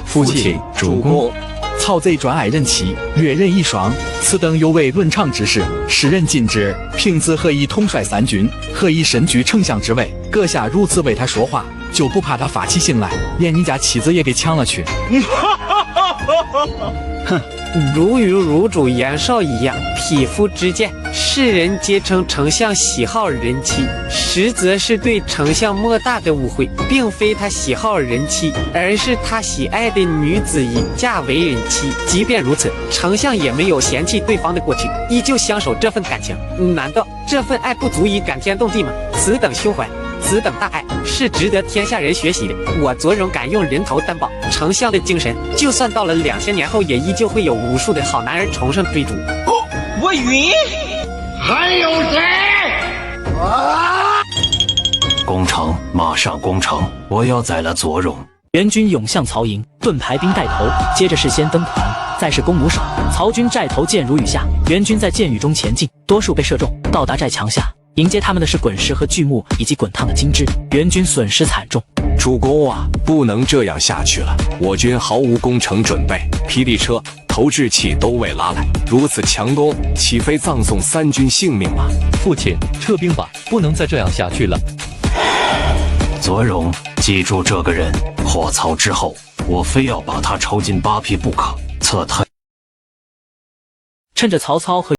父亲，主公。曹贼专爱任骑，略任一双，此等有违论畅之事，使人禁止。平子何以统帅3军，何以身居丞相之位？阁下如此为他说话，就不怕他发起性来，连你家妻子也给抢了去？哼，如与汝主袁绍一样，匹夫之见，世人皆称丞相喜好人妻，实则是对丞相莫大的误会，并非他喜好人妻，而是他喜爱的女子已嫁为人妻。即便如此，丞相也没有嫌弃对方的过去，依旧相守这份感情。难道这份爱不足以感天动地吗？此等胸怀，此等大爱，是值得天下人学习的。我左荣敢用人头担保，丞相的精神，就算到了2000年后，也依旧会有无数的好男儿重生追逐。我晕，还有谁？攻城，马上攻城！我要宰了左荣。援军涌向曹营，盾牌兵带头，接着是先锋团，再是弓弩手。曹军寨头箭如雨下，援军在箭雨中前进，多数被射中。到达寨墙下，迎接他们的是滚石和巨木以及滚烫的金枝，援军损失惨重。主公啊，不能这样下去了，我军毫无攻城准备，霹雳车、投掷器都未拉来，如此强攻，岂非葬送3军性命吗？父亲，撤兵吧，不能再这样下去了。左荣，记住这个人，破曹之后，我非要把他抽进8匹不可。撤退。趁着曹操和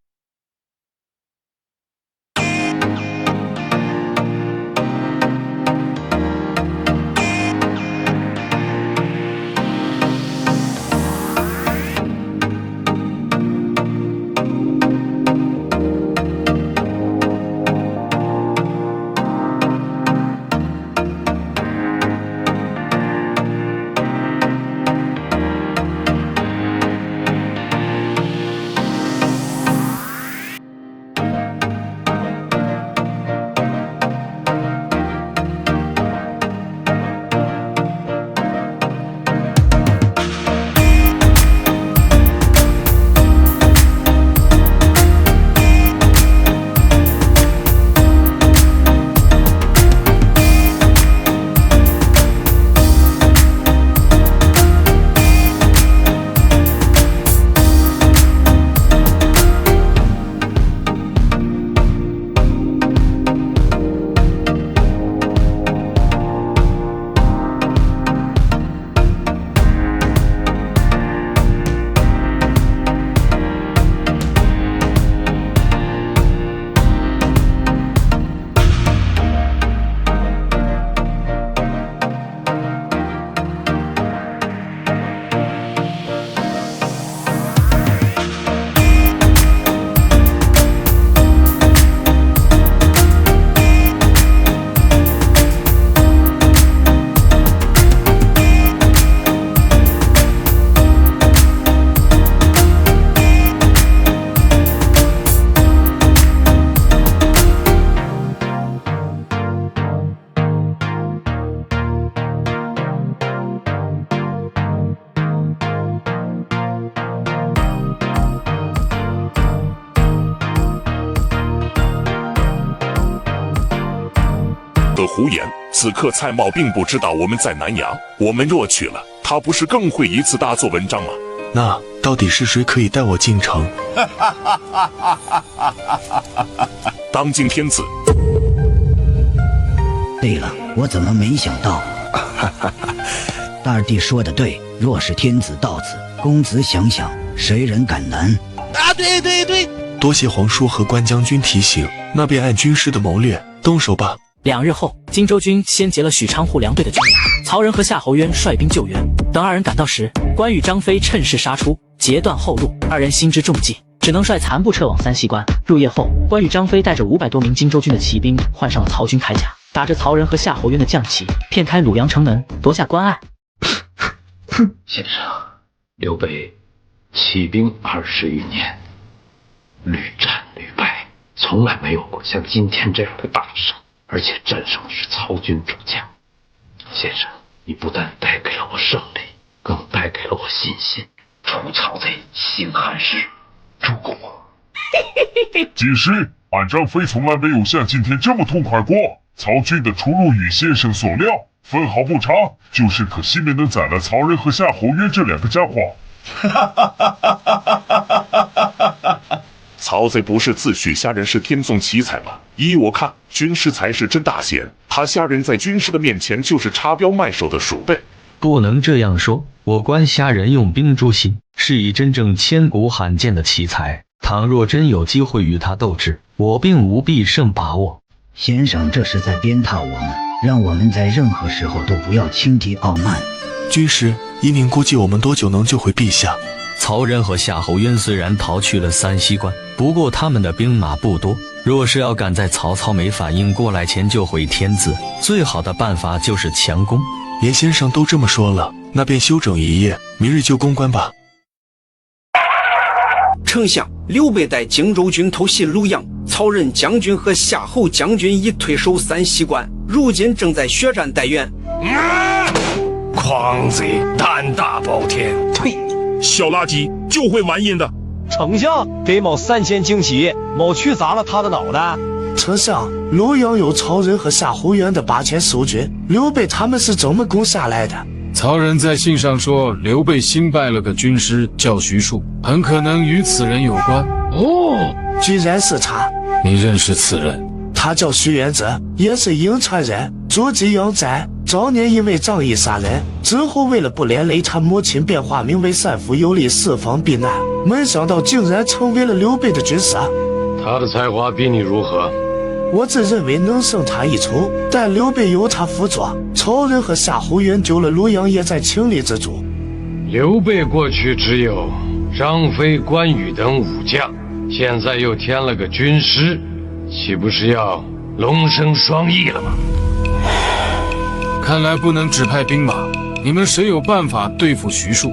的胡言。此刻蔡瑁并不知道我们在南阳，我们若去了，他不是更会一次大做文章吗？那到底是谁可以带我进城？当今天子。对了，我怎么没想到？大弟说的对，若是天子到此，公子想想，谁人敢难？啊，对对对！多谢皇叔和关将军提醒，那便按军师的谋略动手吧。2日后，荆州军先劫了许昌护粮队的军粮，曹仁和夏侯渊率兵救援。等二人赶到时，关羽、张飞趁势杀出，截断后路。二人心知中计，只能率残部撤往三西关。入夜后，关羽、张飞带着500多名荆州军的骑兵换上了曹军铠甲，打着曹仁和夏侯渊的将旗，骗开鲁阳城门，夺下关隘。先生，刘备起兵20余年，屡战屡败，从来没有过像今天这样的大胜，而且战胜的是曹军主将。先生，你不但带给了我胜利，更带给了我信心。除曹贼，兴汉室，主公。其实，俺张飞从来没有像今天这么痛快过。曹军的出入与先生所料，分毫不差，就是可惜没能宰了曹仁和夏侯渊这2个家伙。曹贼不是自诩下人是天纵奇才吗？依我看，军师才是真大贤，他下人在军师的面前就是插标卖首的鼠辈。不能这样说，我观虾仁用兵诛心，是以真正千古罕见的奇才。倘若真有机会与他斗智，我并无必胜把握。先生这是在鞭挞我们，让我们在任何时候都不要轻敌傲慢。军师，依您估计我们多久能救回陛下？曹仁和夏侯渊虽然逃去了三西关，不过他们的兵马不多，若是要赶在曹操没反应过来前救回天子，最好的办法就是强攻。连先生都这么说了，那便休整一夜，明日就攻关吧。丞相，刘备带荆州军偷袭鲁阳，曹仁将军和夏侯将军已退守三西关，如今正在血战待援。狂贼，胆大包天！呸！小垃圾，就会玩阴的。丞相，给某3仙惊喜，某去砸了他的脑袋。丞相，鲁阳有曹仁和夏侯渊的8000守军，刘备他们是怎么攻下来的？曹仁在信上说，刘备新拜了个军师叫徐庶，很可能与此人有关。哦，居然是他！你认识此人？他叫徐元泽，也是颍川人，祖籍颍寨，早年因为仗义杀人，之后为了不连累他母亲，便化名为善福有力，四方避难。没想到竟然成为了刘备的军师。他的才华比你如何？我自认为能胜他一筹，但刘备有他辅佐，曹仁和夏侯渊救了鲁阳也在情理之中。刘备过去只有张飞、关羽等武将，现在又添了个军师，岂不是要龙生双翼了吗？看来不能只派兵马，你们谁有办法对付徐庶？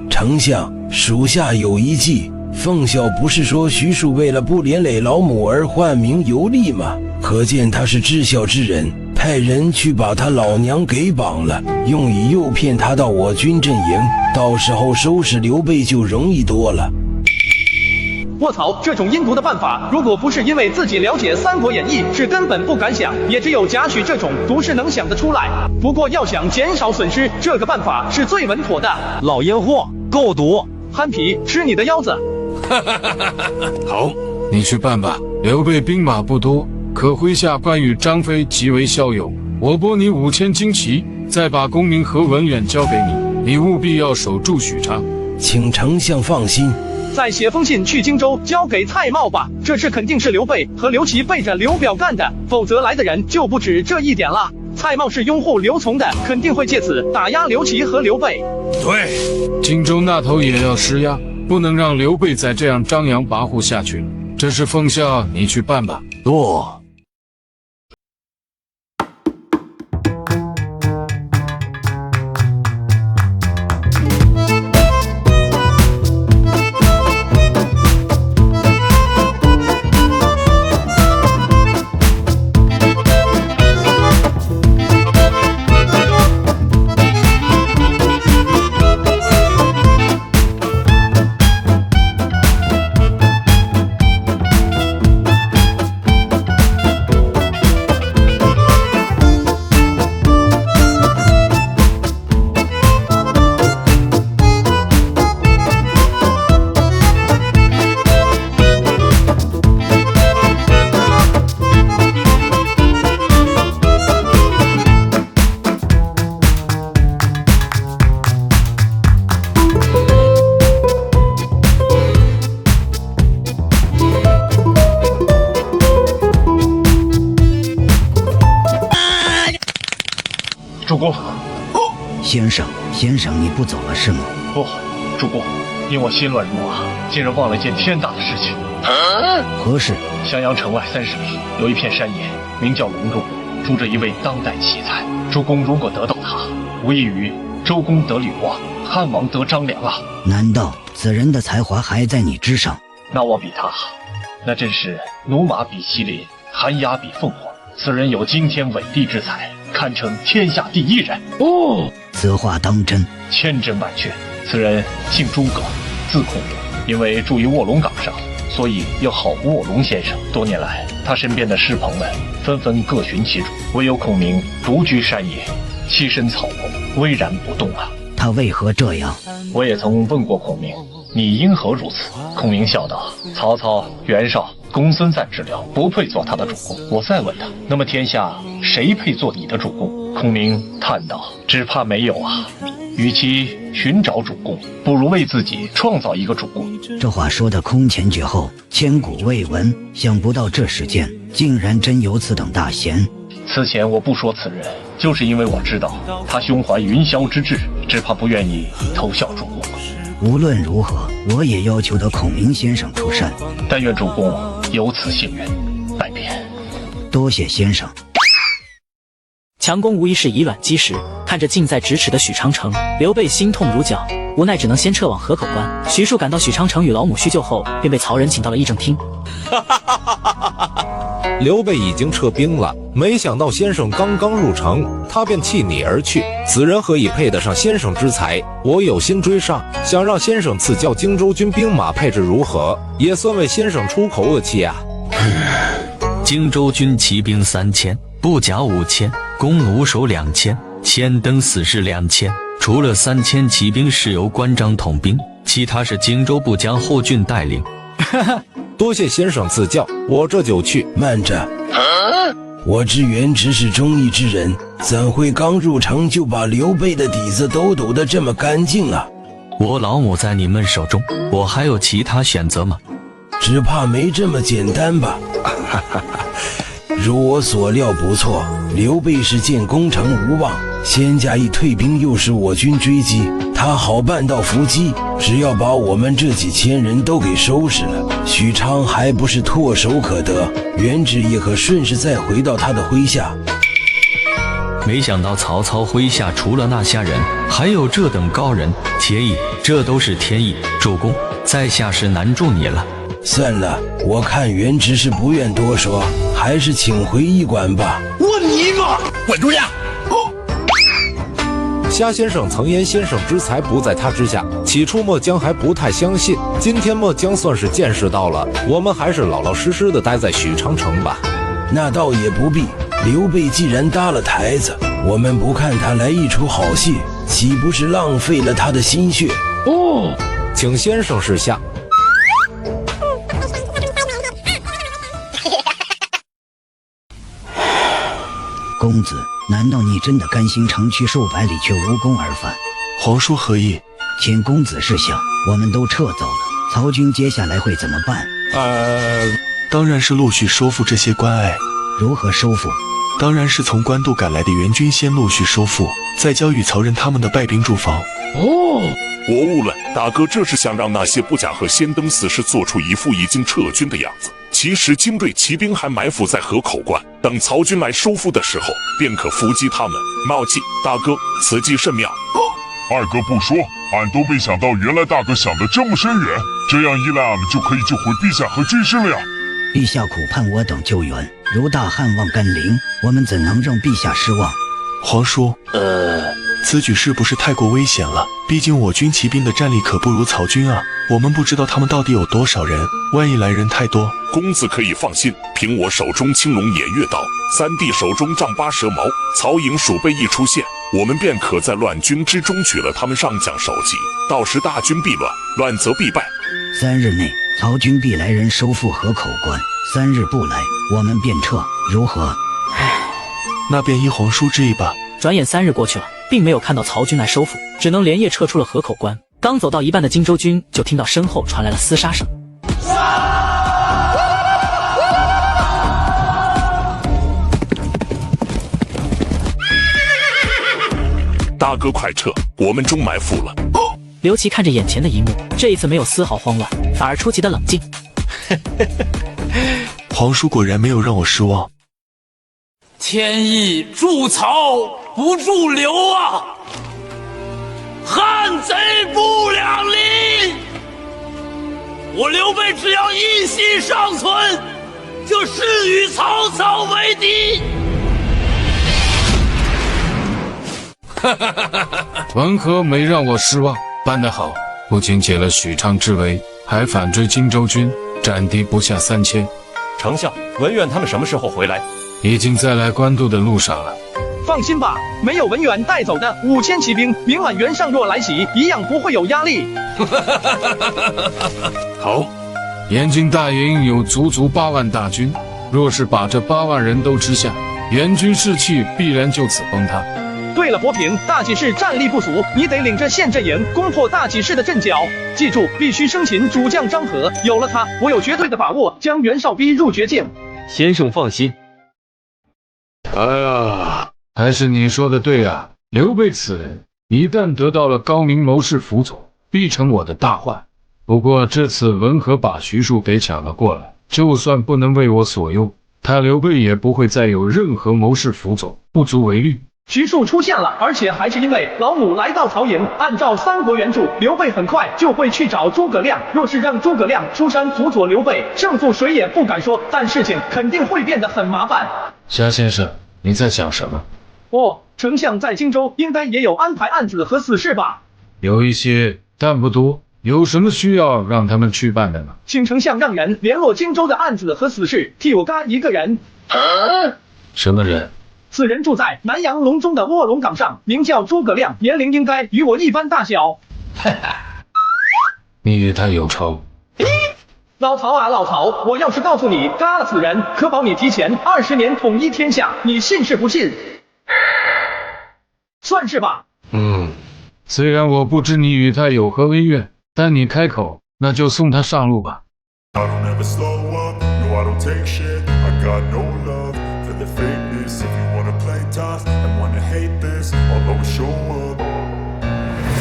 丞相，属下有一计。奉孝不是说徐庶为了不连累老母而换名游历吗？可见他是知孝之人，派人去把他老娘给绑了，用以诱骗他到我军阵营，到时候收拾刘备就容易多了。卧槽，这种阴毒的办法，如果不是因为自己了解《三国演义》，是根本不敢想，也只有贾诩这种毒士能想得出来。不过要想减少损失，这个办法是最稳妥的。老阴货，够毒！憨皮，吃你的腰子！好，你去办吧。刘备兵马不多，可麾下关羽、张飞极为骁勇。我拨你5000旌旗，再把公明和文远交给你，你务必要守住许昌。请丞相放心。再写封信去荆州，交给蔡瑁吧。这事肯定是刘备和刘琦背着刘表干的，否则来的人就不止这一点了。蔡瑁是拥护刘琮的，肯定会借此打压刘琦和刘备。对，荆州那头也要施压，不能让刘备再这样张扬跋扈下去了。这是奉孝，你去办吧。多。主公，先生，你不走了是吗？不，主公，因我心乱如麻，竟然忘了一件天大的事情。何事？襄阳城外30里有一片山野，名叫龙洞，住着一位当代奇才。主公如果得到他，无异于周公得吕望，汉王得张良啊！难道此人的才华还在你之上？那我比他，那真是驽马比麒麟，寒鸦比凤凰。此人有惊天伟地之才，堪称天下第一人。哦，此话当真？千真万确。此人姓诸葛，字孔明，因为住于卧龙岗上，所以又号卧龙先生。多年来，他身边的师朋们纷纷各寻其主，唯有孔明独居山野，栖身草木，巍然不动啊。他为何这样？我也曾问过孔明，你因何如此？孔明笑道：曹操、袁绍、公孙瓒之流不配做他的主公。我再问他，那么天下谁配做你的主公？孔明叹道：只怕没有啊。与其寻找主公，不如为自己创造一个主公。这话说得空前绝后，千古未闻。想不到这世间竟然真有此等大贤。此前我不说此人，就是因为我知道他胸怀云霄之志，只怕不愿意投效主公。无论如何，我也要求得孔明先生出山。但愿主公有此幸运，拜别。多谢先生。强攻无疑是以卵击石，看着近在咫尺的许昌城，刘备心痛如绞，无奈只能先撤往河口关。徐庶赶到许昌城与老母叙旧后，便被曹仁请到了议政厅。刘备已经撤兵了，没想到先生刚刚入城，他便弃你而去。此人何以配得上先生之才？我有心追上，想让先生赐教荆州军兵马配置如何，也算为先生出口恶气啊。荆州军骑兵3000，步甲5000，弓弩手2000，千灯死士2000。除了3000骑兵是由关张统兵，其他是荆州部将后俊带领。多谢先生赐教，我这就去。慢着，我知元直是忠义之人，怎会刚入城就把刘备的底子都抖得这么干净啊？我老母在你们手中，我还有其他选择吗？只怕没这么简单吧。如我所料不错，刘备是见攻城无望，先加一退兵，又是我军追击，他好办到伏击，只要把我们这几千人都给收拾了，许昌还不是唾手可得，元直也可顺势再回到他的麾下。没想到曹操麾下除了那虾人，还有这等高人，且意这都是天意。主公，在下是难住你了。算了，我看元直是不愿多说，还是请回驿馆吧。我尼玛，滚出去！虾先生曾言先生之才不在他之下，起初末将还不太相信，今天末将算是见识到了，我们还是老老实实的待在许昌城吧。那倒也不必，刘备既然搭了台子，我们不看他来一出好戏，岂不是浪费了他的心血？哦，请先生示下。公子，难道你真的甘心长驱数百里却无功而返？皇叔何意？请公子示下，我们都撤走了，曹军接下来会怎么办？当然是陆续收复这些关隘。如何收复？当然是从官渡赶来的援军先陆续收复，再交与曹仁他们的败兵驻防。哦，我误了，大哥这是想让那些不假和先登死士做出一副已经撤军的样子。其实精锐骑兵还埋伏在河口关，等曹军来收复的时候，便可伏击他们。冒气，大哥，此计甚妙。二哥不说，俺都没想到，原来大哥想得这么深远。这样一来，俺们就可以救回陛下和军师了呀。陛下苦盼我等救援，如大汉望甘霖，我们怎能让陛下失望？皇叔，此举是不是太过危险了？毕竟我军骑兵的战力可不如曹军啊，我们不知道他们到底有多少人，万一来人太多。公子可以放心，凭我手中青龙偃月刀，三弟手中丈八蛇矛，曹营鼠辈一出现，我们便可在乱军之中取了他们上将首级，到时大军必乱，乱则必败。3日内，曹军必来人收复河口关，3日不来，我们便撤，如何？那便依皇叔之意吧。转眼3日过去了，并没有看到曹军来收复，只能连夜撤出了河口关。刚走到一半的荆州军就听到身后传来了厮杀声。大哥快撤，我们中埋伏了。刘琦看着眼前的一幕，这一次没有丝毫慌乱，反而出奇的冷静。皇叔果然没有让我失望。天意助曹不助刘啊！汉贼不两立，我刘备只要一息尚存，就誓与曹操为敌。文和没让我失望，办得好，不仅解了许昌之围，还反追荆州军，斩敌不下3000。丞相，文远他们什么时候回来？已经在来官渡的路上了。放心吧，没有文远带走的5000骑兵，明晚袁尚若来袭，一样不会有压力。好，燕军大营有足8万大军，若是把这8万人都吃下，援军士气必然就此崩塌。对了，伯平，大济士战力不俗，你得领着县阵营攻破大济士的阵脚。记住，必须生擒主将张合，有了他，我有绝对的把握将袁绍逼入绝境。先生放心。哎呀，还是你说的对啊！刘备此人，一旦得到了高明谋士辅佐，必成我的大患。不过这次文和把徐庶给抢了过来，就算不能为我所用，他刘备也不会再有任何谋士辅佐，不足为虑。徐庶出现了，而且还是因为老母来到曹营。按照三国原著，刘备很快就会去找诸葛亮。若是让诸葛亮出山辅佐刘备，胜负谁也不敢说，但事情肯定会变得很麻烦。夏先生，你在想什么？哦，丞相在荆州应该也有安排案子和死事吧？有一些，但不多。有什么需要让他们去办的呢？请丞相让人联络荆州的案子和死事，替我嘎一个人。什么人？此人住在南阳隆中的卧龙岗上，名叫诸葛亮，年龄应该与我一般大小。你与他有仇？老曹啊老曹，我要是告诉你嘎了此人，可保你提前20年统一天下，你信是不信？算是吧。虽然我不知你与他有何恩怨，但你开口，那就送他上路吧。I don't ever slow up, no I don't take shit. I got no love for the fakeness. If you wanna play tough and wanna hate this, I'll always show up.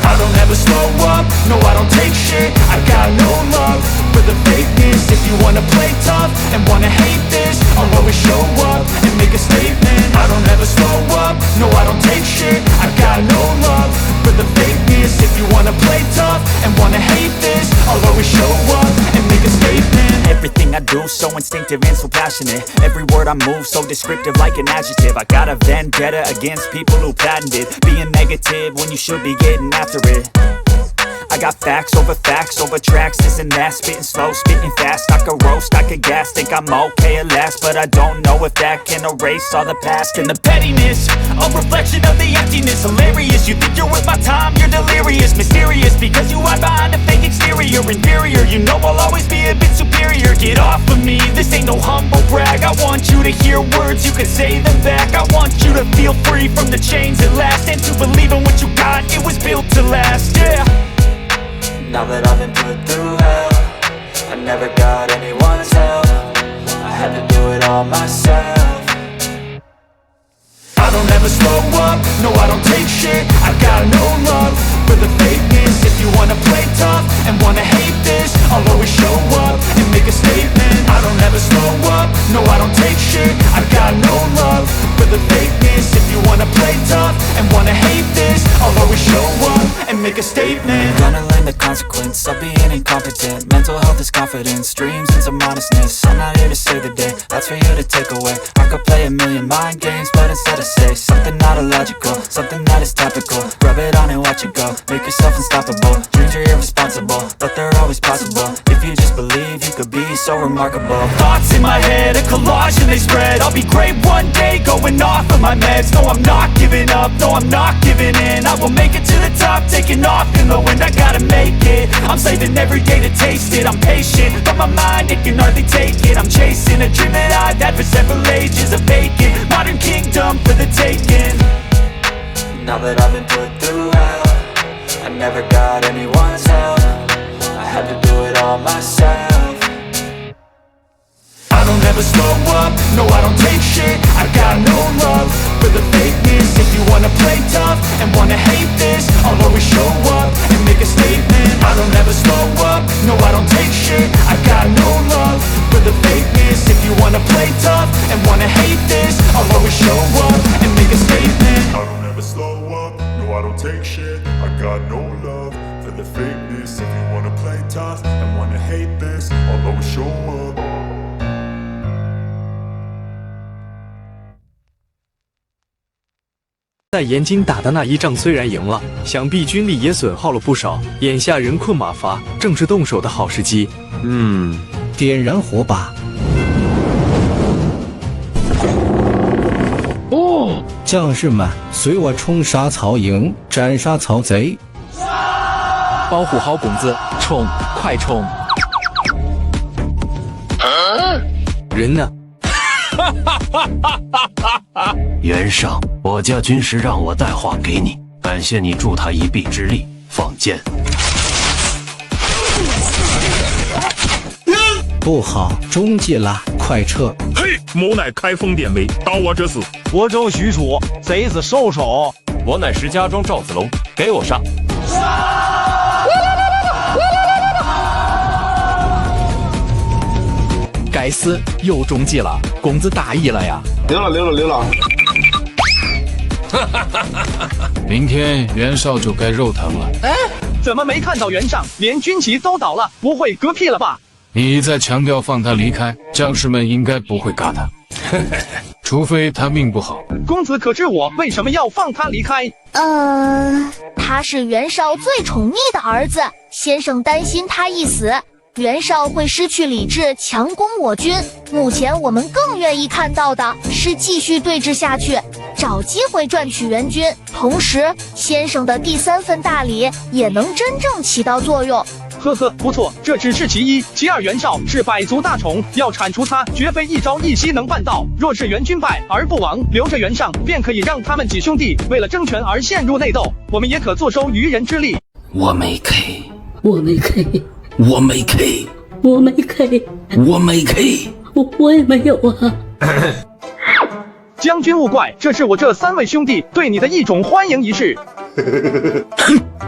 I don't ever slow up, no I don't take shit. I got no love for the fakeness. If you wanna play tough and wanna hate this, I'll always show up and make a statement. I don't ever slow up, no I don't take shit. I got no love for the fakeness. If you wanna play tough and wanna hate this, I'll always show up and make a statement. Everything I do so instinctive and so passionate. Every word I move so descriptive like an adjective. I got a vendetta against people who patented being negative when you should be getting after it. I got facts over tracks, this and that. Spitting slow, spitting fast. I could roast, I could gas. Think I'm okay at last, but I don't know if that can erase all the past. And the pettiness, a reflection of the emptiness. Hilarious, you think you're worth my time, you're delirious. Mysterious, because you hide behind a fake exterior. Inferior, you know I'll always be a bit superior. Get off of me, this ain't no humble brag. I want you to hear words, you can say them back. I want you to feel free from the chains at last, and to believe in what you got, it was built to last, yeah. Now that I've been put through hell, I never got anyone's help. I had to do it all myself. I don't ever slow up, no I don't take shit. I got no love for the fakeness. If you wanna play tough and wanna hate this, I'll always show up and make a statement. I don't ever slow up, no I don't take shit. I got no love for the fakeness. If you wanna play tough and wanna hate this, I'll always show up and make a statement. Gonna learn the consequence of being incompetent. Mental health is confidence, dreams and some modestness. I'm not here to save the day, that's for you to take away. I could play a million mind games, but instead I say something not illogical, something that is topical. Rub it on and watch it go, make yourself unstoppable. Dreams are irresponsible, but they're always possible. If you just believe, you could be so remarkable. Thoughts in my head, a collage and they spread. I'll be great one day, going off of my meds. No, I'm not giving up, no, I'm not giving in. I will make it to the top, taking off in the wind. I gotta make it, I'm saving every day to taste it. I'm patient, but my mind, it can hardly take it. I'm chasing a dream that I've had for several ages. A vacant, modern kingdom for the taking. Now that I've been put through hell, I never got anyone's help. I had to do it all myself. I don't ever slow up, no I don't take shit. I got no love for the fakeness. If you wanna play tough and wanna hate this, I'll always show up and make a statement. I don't ever slow up, no I don't take shit. I got no love for the fakeness. If you wanna play tough and wanna hate this, I'll always show up and make a statement. I don't ever slow up, no I don't take shit. I got no love for the fakeness. If you wanna play tough and wanna hate this, I'll always show up. 在延津打的那一仗虽然赢了，想必军力也损耗了不少。眼下人困马乏，正是动手的好时机。点燃火把。将士们，随我冲杀曹营，斩杀曹贼！保护好公子，冲，快冲！人呢？袁绍，我家军师让我带话给你，感谢你助他一臂之力。放箭！不好，中计了，快撤！嘿，某乃开封典韦，刀我者死。我州许褚，贼子收手。我乃石家庄赵子龙，给我上！该死，又中计了，公子大意了呀！溜了。明天袁绍就该肉疼了。哎，怎么没看到袁尚，连军旗都倒了？不会嗝屁了吧？你一再强调放他离开，将士们应该不会嘎他，除非他命不好。公子可知我为什么要放他离开？他是袁绍最宠溺的儿子，先生担心他一死，袁绍会失去理智，强攻我军。目前我们更愿意看到的是继续对峙下去，找机会赚取援军，同时先生的第3份大礼也能真正起到作用。呵呵，不错，这只是其一。其二，袁绍是百足大虫，要铲除他，绝非一朝一夕能办到。若是袁军败而不亡，留着袁尚，便可以让他们几兄弟为了争权而陷入内斗，我们也可坐收渔人之利。我没 K， 我没 K， 我没 K， 我没 K， 我没 K， 我也没有啊。将军勿怪，这是我这3位兄弟对你的一种欢迎仪式。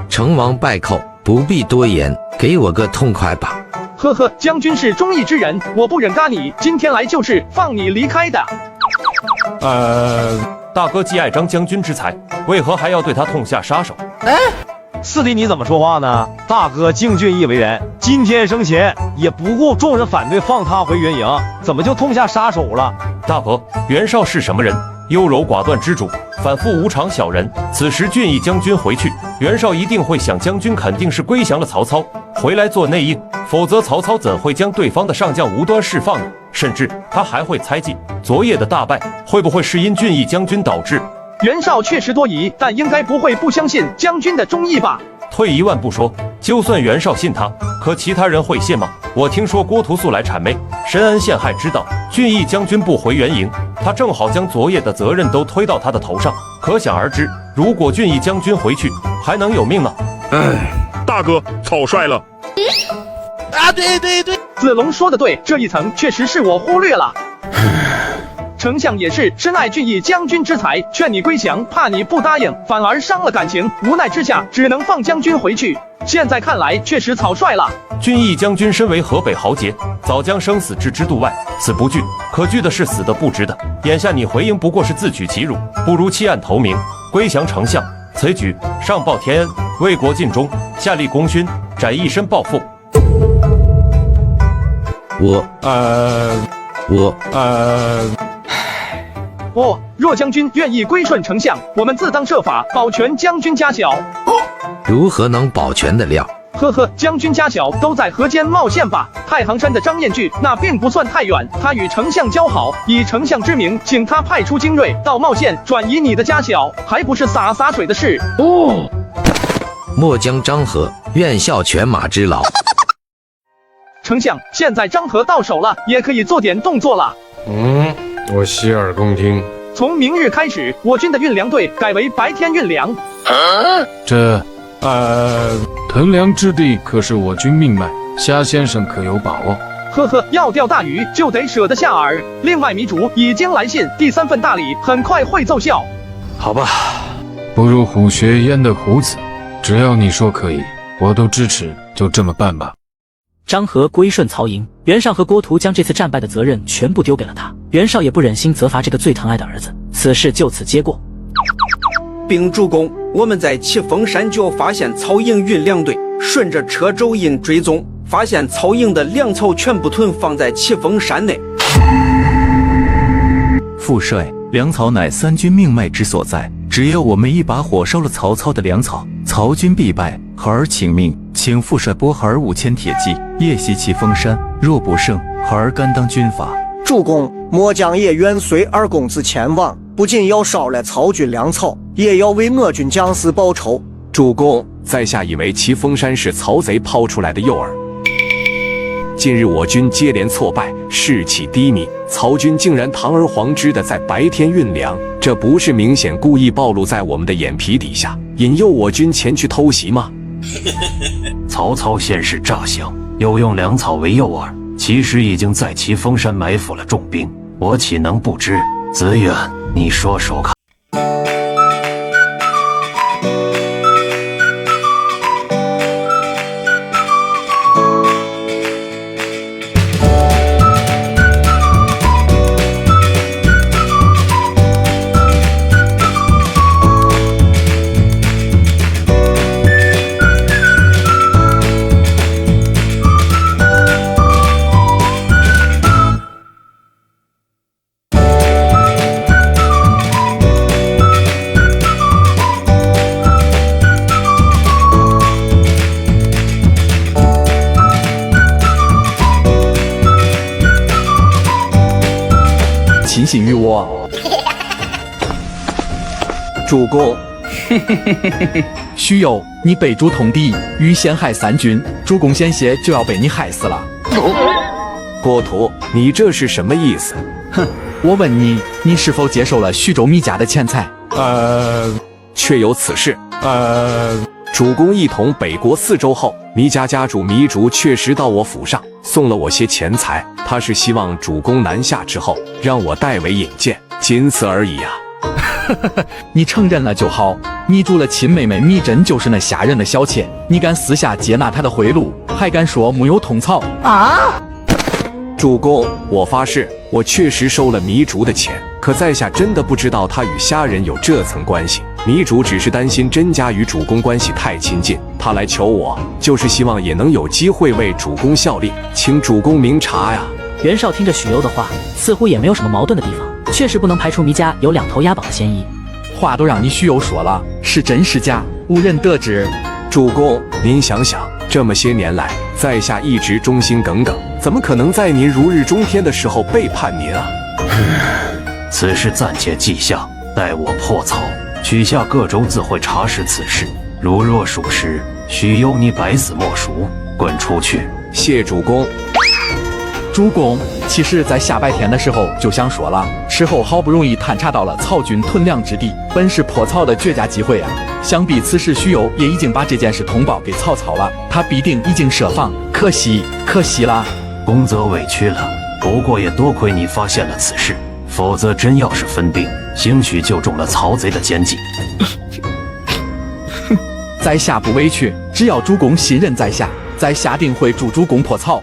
成王败寇，不必多言，给我个痛快吧。呵呵，将军是忠义之人，我不忍嘎你，今天来就是放你离开的。大哥既爱张将军之才，为何还要对他痛下杀手？四弟你怎么说话呢？大哥敬俊义为人，今天生前也不顾众人反对放他回援营，怎么就痛下杀手了？大伯，袁绍是什么人？优柔寡断之主，反复无常小人。此时俊义将军回去，袁绍一定会想，将军肯定是归降了曹操，回来做内应，否则曹操怎会将对方的上将无端释放呢？甚至他还会猜忌昨夜的大败会不会是因俊义将军导致。袁绍确实多疑，但应该不会不相信将军的忠义吧？退一万步说，就算袁绍信他，可其他人会信吗？我听说郭图素来谄媚，申恩陷害知道俊义将军不回援营，他正好将昨夜的责任都推到他的头上，可想而知，如果俊义将军回去，还能有命吗？大哥，草率了。对，子龙说的对，这一层确实是我忽略了。丞相也是深爱俊义将军之才，劝你归降，怕你不答应，反而伤了感情，无奈之下只能放将军回去。现在看来确实草率了。俊义将军身为河北豪杰，早将生死置之度外，此不惧，可惧的是死的不值得。眼下你回营不过是自取其辱，不如弃暗投明，归降丞相，此举上报天恩，为国尽忠，下立功勋，展一身抱负。若将军愿意归顺丞相，我们自当设法保全将军家小。如何能保全得了？呵呵，将军家小都在河间冒险吧？太行山的张彦矩那并不算太远，他与丞相交好，以丞相之名，请他派出精锐到冒险转移你的家小，还不是洒水的事。末将张合愿效犬马之劳。丞相，现在张合到手了，也可以做点动作了。我洗耳恭听。从明日开始，我军的运粮队改为白天运粮。屯粮之地可是我军命脉，夏先生可有把握？呵呵，要钓大鱼就得舍得下饵。另外，糜竺已经来信，第3份大礼很快会奏效。好吧，不入虎穴焉得虎子，只要你说可以，我都支持，就这么办吧。张合归顺曹营，袁尚和郭图将这次战败的责任全部丢给了他。袁绍也不忍心责罚这个最疼爱的儿子，此事就此接过。禀主公，我们在齐峰山脚发现曹营运粮队，顺着车轴印追踪，发现曹营的粮草全部囤放在齐峰山内。父帅，粮草乃3军命脉之所在，只要我们一把火烧了曹操的粮草，曹军必败。孩儿请命，请父帅拨孩儿5000铁骑，夜袭齐峰山。若不胜，孩儿甘当军法。主公，末将也愿随二公子前往，不仅要烧了曹军粮草，也要为我军将士报仇。主公，在下以为齐峰山是曹贼抛出来的诱饵。近日我军接连挫败，士气低迷，曹军竟然堂而皇之的在白天运粮，这不是明显故意暴露在我们的眼皮底下，引诱我军前去偷袭吗？曹操先是诈降，又用粮草为诱饵，其实已经在齐峰山埋伏了重兵，我岂能不知？子远，你说说看。秦醒玉窝。主公，徐攸，你北逐通敌，欲陷害三军，主公险些就要被你害死了。郭图，你这是什么意思？哼，我问你，你是否接受了徐州糜家的钱财？确有此事。主公一统北国4州后，糜家家主糜竺确实到我府上送了我些钱财，他是希望主公南下之后让我代为引荐，仅此而已啊。你承认了就好。糜竺的亲妹妹糜珍就是那下人的小妾，你敢私下接纳她的贿赂，还敢说木有通曹啊？主公，我发誓，我确实收了糜竺的钱，可在下真的不知道他与虾仁有这层关系。糜竺只是担心甄家与主公关系太亲近，他来求我，就是希望也能有机会为主公效力，请主公明察呀。袁绍听着许攸的话，似乎也没有什么矛盾的地方，确实不能排除糜家有两头押宝的嫌疑。话都让你许攸说了，是真是假，无人得知。主公，您想想，这么些年来，在下一直忠心耿耿，怎么可能在您如日中天的时候背叛您啊？此事暂且记下，待我破曹，取下各州自会查实此事。如若属实，许攸你百死莫赎，滚出去！谢主公。主公，其实在下白天的时候就想说了，事后好不容易探查到了曹军屯粮之地，本是破曹的绝佳机会啊！想必此时许攸也已经把这件事通报给曹操了，他必定已经设防，可惜了。公则委屈了，不过也多亏你发现了此事，否则真要是分兵，兴许就中了曹贼的奸计。在下不委屈，只要主公信任在下，在下定会助主公破曹。